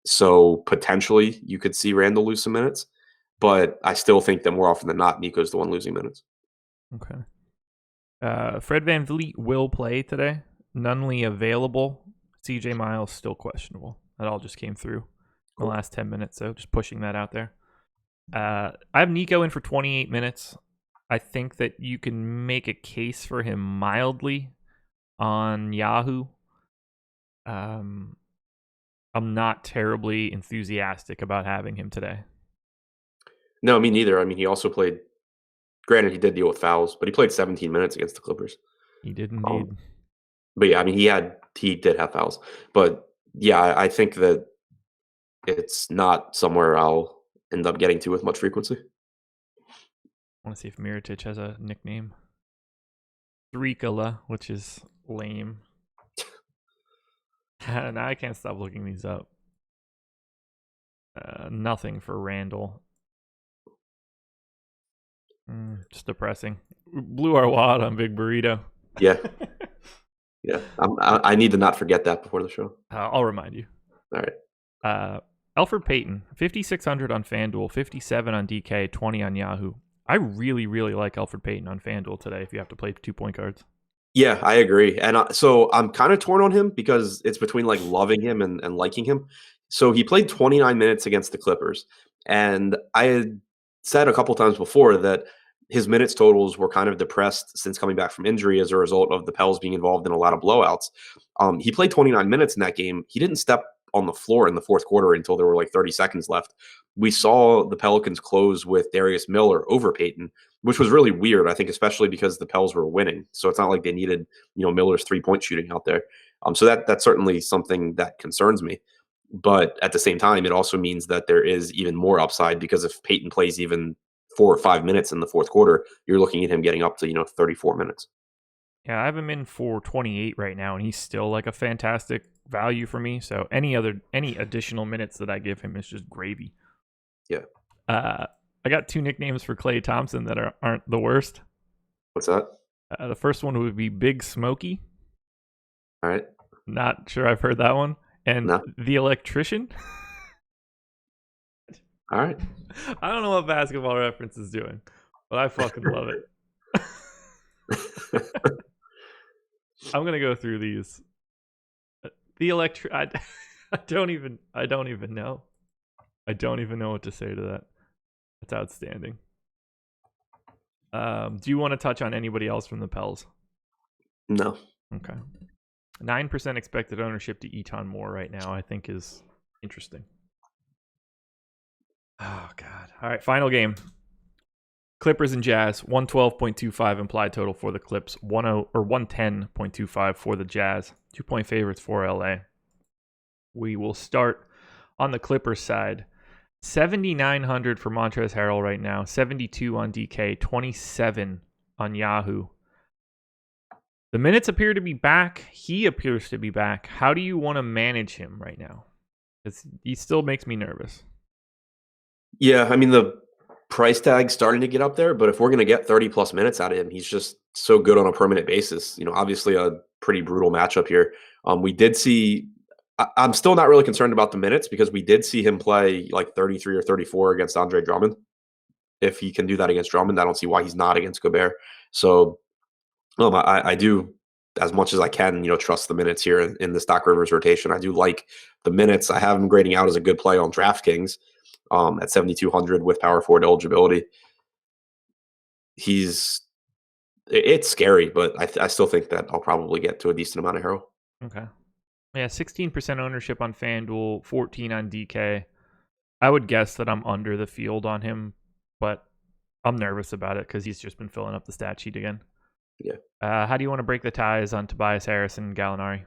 So potentially you could see Randle lose some minutes. but I still think that more often than not, Nico's the one losing minutes. Okay. Fred VanVleet will play today. Nunley available. CJ Miles still questionable. That all just came through in the last 10 minutes, so just pushing that out there. I have Nico in for 28 minutes. I think that you can make a case for him mildly on Yahoo. I'm not terribly enthusiastic about having him today. No, me neither. I mean, he also played. Granted, he did deal with fouls, but he played 17 minutes against the Clippers. He did indeed. But yeah, I mean, he did have fouls. But yeah, I think that it's not somewhere I'll end up getting to with much frequency. I want to see if Mirotic has a nickname. Thrikala, which is lame. Now I can't stop looking these up. Nothing for Randall. Just depressing. Blew our wad on Big Burrito. Yeah. Yeah. I need to not forget that before the show. I'll remind you. All right. Elfrid Payton, 5,600 on FanDuel, 57 on DK, 20 on Yahoo. I really, really like Elfrid Payton on FanDuel today if you have to play 2-point cards. Yeah, I agree. And so I'm kind of torn on him because it's between like loving him and liking him. So he played 29 minutes against the Clippers. And I had said a couple times before that his minutes totals were kind of depressed since coming back from injury as a result of the Pels being involved in a lot of blowouts. He played 29 minutes in that game. He didn't step on the floor in the fourth quarter until there were like 30 seconds left. We saw the Pelicans close with Darius Miller over Payton, which was really weird, I think, especially because the Pels were winning. So it's not like they needed, Miller's 3-point shooting out there. So that's certainly something that concerns me. But at the same time, it also means that there is even more upside because if Payton plays even 4 or 5 minutes in the fourth quarter, you're looking at him getting up to, 34 minutes. Yeah, I have him in for 28 right now, and he's still like a fantastic value for me. So any additional minutes that I give him is just gravy. Yeah. I got 2 nicknames for Klay Thompson that aren't the worst. What's that? The first one would be Big Smokey. All right. Not sure I've heard that one. And The Electrician. All right. I don't know what Basketball Reference is doing, but I fucking love it. I'm gonna go through these. I don't even know. I don't even know what to say to that. That's outstanding. Do you want to touch on anybody else from the Pels? No. Okay. 9% expected ownership to Eton Moore right now, I think is interesting. Oh, God. All right, final game. Clippers and Jazz, 112.25 implied total for the Clips, 110.25 for the Jazz. 2-point favorites for LA. We will start on the Clippers side. 7,900 for Montrezl Harrell right now, 72 on DK, 27 on Yahoo. The minutes appear to be back. He appears to be back. How do you want to manage him right now? He still makes me nervous. Yeah, I mean, the price tag's starting to get up there, but if we're going to get 30-plus minutes out of him, he's just so good on a permanent basis. Obviously a pretty brutal matchup here. We did see – I'm still not really concerned about the minutes because we did see him play like 33 or 34 against Andre Drummond. If he can do that against Drummond, I don't see why he's not against Gobert. So I do, as much as I can, trust the minutes here in the Stock Rivers rotation. I do like the minutes. I have him grading out as a good play on DraftKings at 7,200 with power forward eligibility. It's scary, but I still think that I'll probably get to a decent amount of Harrell. Okay. Yeah, 16% ownership on FanDuel, 14 on DK. I would guess that I'm under the field on him, but I'm nervous about it because he's just been filling up the stat sheet again. Yeah. How do you want to break the ties on Tobias Harris and Gallinari?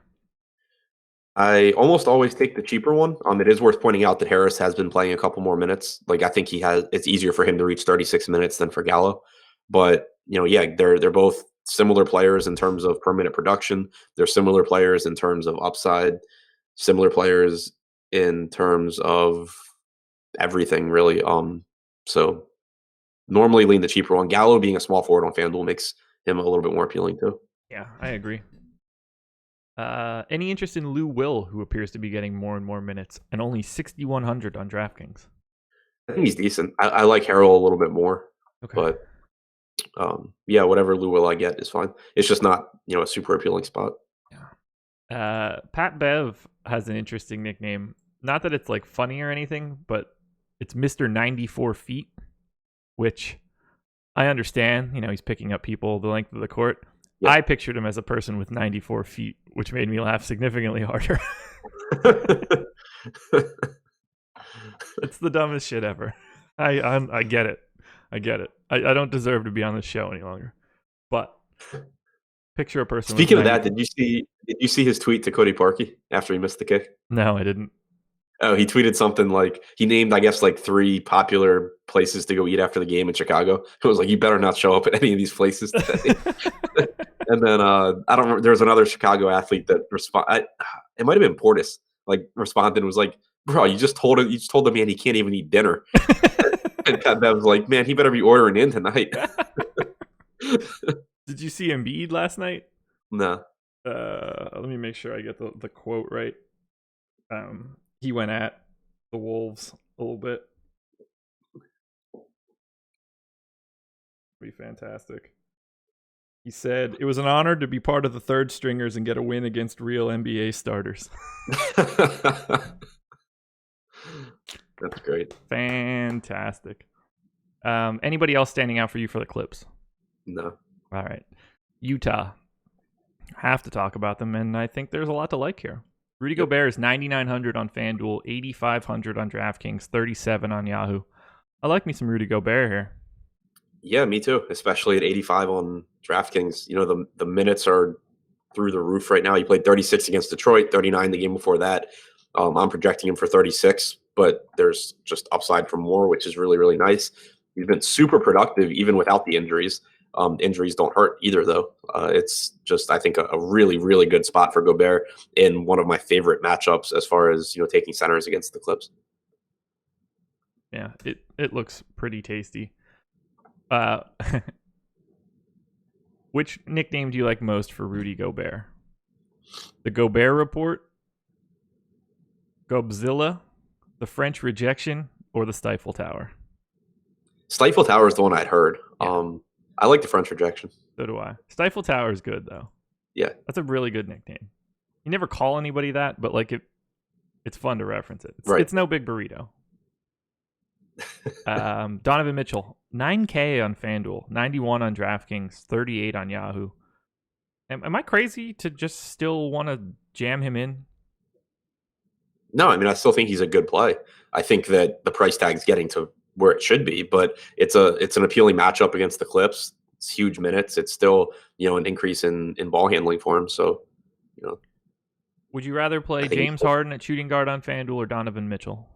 I almost always take the cheaper one. It is worth pointing out that Harris has been playing a couple more minutes. Like I think it's easier for him to reach 36 minutes than for Gallo. But they're both similar players in terms of per minute production. They're similar players in terms of upside, similar players in terms of everything really. So normally lean the cheaper one. Gallo being a small forward on FanDuel makes him a little bit more appealing too. Yeah, I agree. Any interest in Lou Will, who appears to be getting more and more minutes, and only 6,100 on DraftKings? I think he's decent. I like Harrell a little bit more, Okay. but yeah, whatever Lou will I get is fine. It's just not a super appealing spot. Yeah. Pat Bev has an interesting nickname. Not that it's like funny or anything, but it's Mr. 94 feet, which I understand. He's picking up people the length of the court. Yeah. I pictured him as a person with 94 feet, which made me laugh significantly harder. It's the dumbest shit ever. I get it. I get it. I don't deserve to be on this show any longer. But picture a person. Speaking with of that, did you see his tweet to Cody Parkey after he missed the kick? No, I didn't. Oh, he tweeted something like he named, I guess, like 3 popular places to go eat after the game in Chicago. It was like, you better not show up at any of these places today. And then I don't remember. There was another Chicago athlete that it might have been Portis. Like responded and was like, "Bro, you just told the man he can't even eat dinner." And Pat Bev was like, "Man, he better be ordering in tonight." Did you see Embiid last night? No. Let me make sure I get the quote right. He went at the Wolves a little bit. Be fantastic. He said, "It was an honor to be part of the third stringers and get a win against real NBA starters." That's great. Fantastic. Anybody else standing out for you for the Clips? No. All right. Utah. Have to talk about them, and I think there's a lot to like here. Rudy Gobert is 9,900 on FanDuel, 8,500 on DraftKings, 37 on Yahoo. I like me some Rudy Gobert here. Yeah, me too, especially at 85 on DraftKings. The minutes are through the roof right now. He played 36 against Detroit, 39 the game before that. I'm projecting him for 36, but there's just upside for more, which is really, really nice. He's been super productive even without the injuries. Injuries don't hurt either, though. It's just, I think, a really, really good spot for Gobert in one of my favorite matchups as far as taking centers against the Clips. Yeah, it looks pretty tasty. Which nickname do you like most for Rudy Gobert? The Gobert Report, Gobzilla, the French Rejection, or the Stifle Tower? Stifle Tower is the one I'd heard. Yeah. I like the French Rejection. So do I. Stifle Tower is good, though. Yeah. That's a really good nickname. You never call anybody that, but it's fun to reference it. Right. It's no big burrito. Donovan Mitchell, 9K on FanDuel, 91 on DraftKings, 38 on Yahoo. Am I crazy to just still want to jam him in? No, I mean, I still think he's a good play. I think that the price tag's getting to where it should be, but it's an appealing matchup against the Clips. It's huge minutes. It's still, an increase in ball handling for him. So, Would you rather play James Harden at shooting guard on FanDuel or Donovan Mitchell?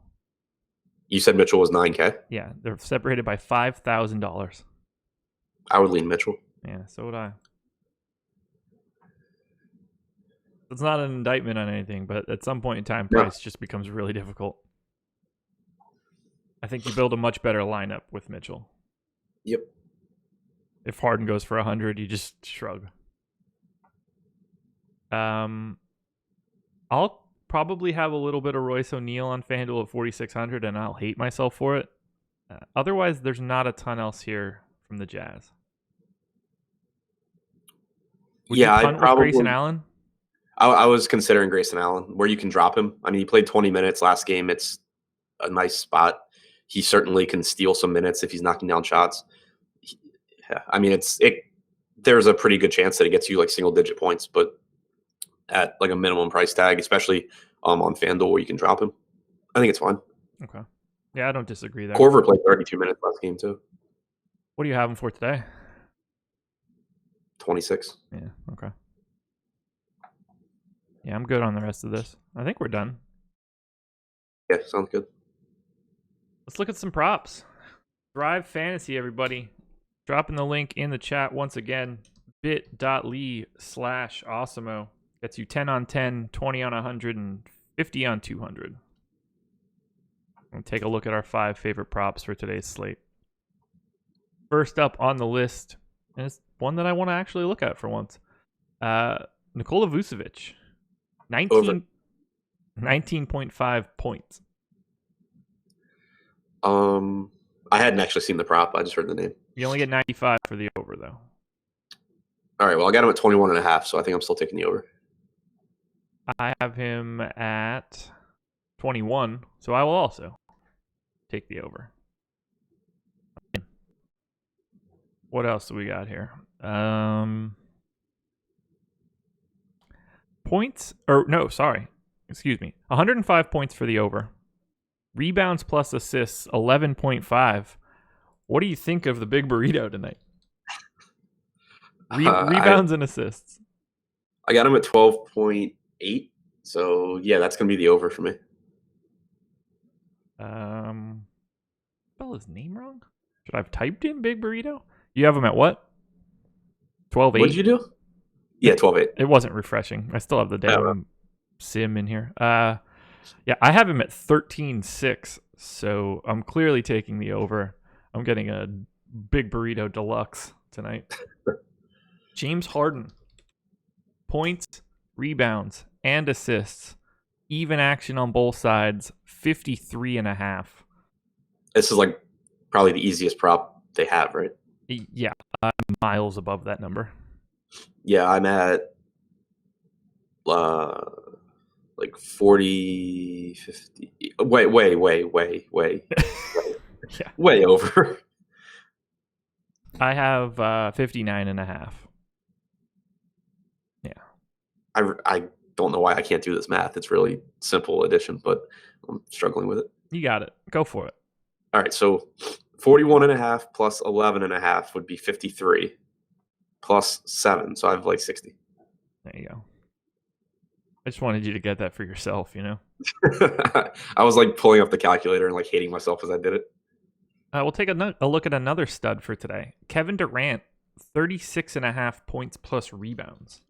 You said Mitchell was 9K? Yeah, they're separated by $5,000. I would lean Mitchell. Yeah, so would I. It's not an indictment on anything, but at some point in time, price just becomes really difficult. I think you build a much better lineup with Mitchell. Yep. If Harden goes for 100, you just shrug. I'll probably have a little bit of Royce O'Neal on FanDuel at 4,600, and I'll hate myself for it. Otherwise, there's not a ton else here from the Jazz. Would you punt with Grayson Allen? I was considering Grayson Allen, where you can drop him. I mean, he played 20 minutes last game. It's a nice spot. He certainly can steal some minutes if he's knocking down shots. There's a pretty good chance that it gets you like single-digit points, but at like a minimum price tag, especially on FanDuel where you can drop him, I think it's fine. Okay. Yeah, I don't disagree there. Korver played 32 minutes last game too. What do you have him for today? 26. Yeah, okay. Yeah, I'm good on the rest of this. I think we're done. Yeah, sounds good. Let's look at some props. Thrive Fantasy, everybody. Dropping the link in the chat once again. bit.ly/Awesemo. Gets you 10 on 10, 20 on 100, and 50 on 200. We'll take a look at our 5 favorite props for today's slate. First up on the list, and it's one that I want to actually look at for once. Nikola Vucevic. 19.5 points. I hadn't actually seen the prop. I just heard the name. You only get 95 for the over, though. All right. Well, I got him at 21.5, so I think I'm still taking the over. I have him at 21, so I will also take the over. What else do we got here? Points, or no, sorry. Excuse me. 105 points for the over. Rebounds plus assists, 11.5. What do you think of the big burrito tonight? Rebounds and assists. I got him at 12.8. So, yeah, that's going to be the over for me. Spell his name wrong? Should I have typed in big burrito? You have him at what? 12.8. What did you do? Yeah, 12.8. It wasn't refreshing. I still have the damn sim in here. Yeah, I have him at 13.6, so I'm clearly taking the over. I'm getting a big burrito deluxe tonight. James Harden. Points, rebounds, and assists. Even action on both sides, 53.5. This is like probably the easiest prop they have, right? Yeah, miles above that number. Yeah, I'm at like 40, 50. Way. Yeah. Way over. I have 59.5. Yeah. I don't know why I can't do this math. It's really simple addition, but I'm struggling with it. You got it. Go for it. All right, so 41.5 plus 11.5 would be 53 plus 7. So I have like 60. There you go. I just wanted you to get that for yourself, you know? I was like pulling up the calculator and like hating myself as I did it. We'll take a look at another stud for today. Kevin Durant, 36.5 points plus rebounds.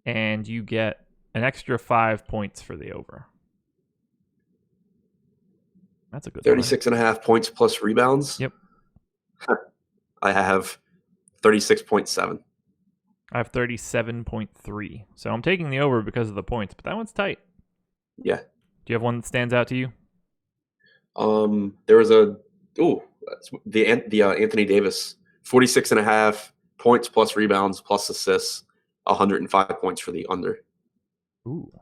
And you get an extra 5 points for the over. That's a good 36.5 points plus rebounds? Yep. I have 36.7. I have 37.3. So I'm taking the over because of the points, but that one's tight. Yeah. Do you have one that stands out to you? There was the Anthony Davis, 46.5 points plus rebounds plus assists, 105 points for the under. Ooh.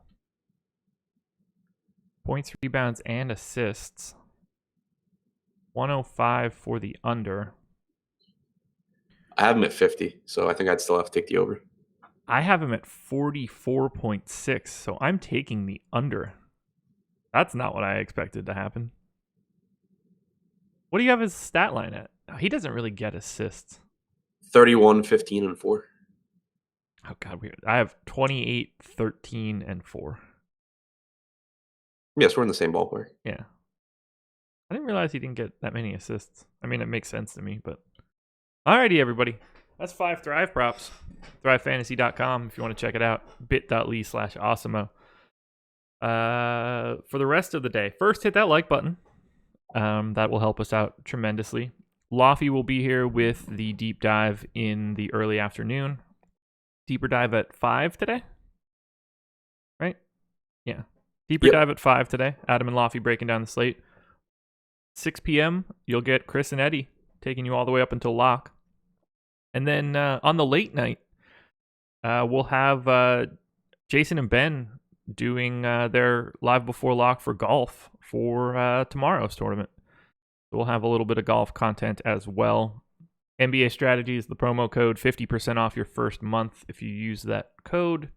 Points, rebounds, and assists. 105 for the under. I have him at 50, so I think I'd still have to take the over. I have him at 44.6, so I'm taking the under. That's not what I expected to happen. What do you have his stat line at? He doesn't really get assists. 31, 15, and 4. Oh, God, weird. I have 28, 13, and 4. Yes, we're in the same ballpark. Yeah. I didn't realize he didn't get that many assists. I mean, it makes sense to me, but... Alrighty, everybody. That's 5 Thrive props. ThriveFantasy.com if you want to check it out. bit.ly/Awesemo. For the rest of the day, first hit that like button. That will help us out tremendously. Lofty will be here with the deep dive in the early afternoon. Deeper dive at 5 today? Right? Yeah. Deeper dive at 5 today. Adam and Lofty breaking down the slate. 6 p.m., you'll get Chris and Eddie taking you all the way up until lock. And then on the late night, we'll have Jason and Ben doing their live before lock for golf for tomorrow's tournament. So we'll have a little bit of golf content as well. NBA Strategy is the promo code, 50% off your first month if you use that code.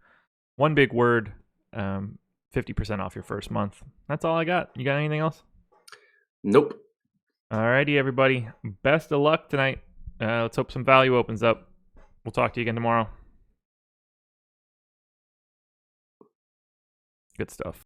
One big word, 50% off your first month. That's all I got. You got anything else? Nope. Alrighty, everybody. Best of luck tonight. Let's hope some value opens up. We'll talk to you again tomorrow. Good stuff.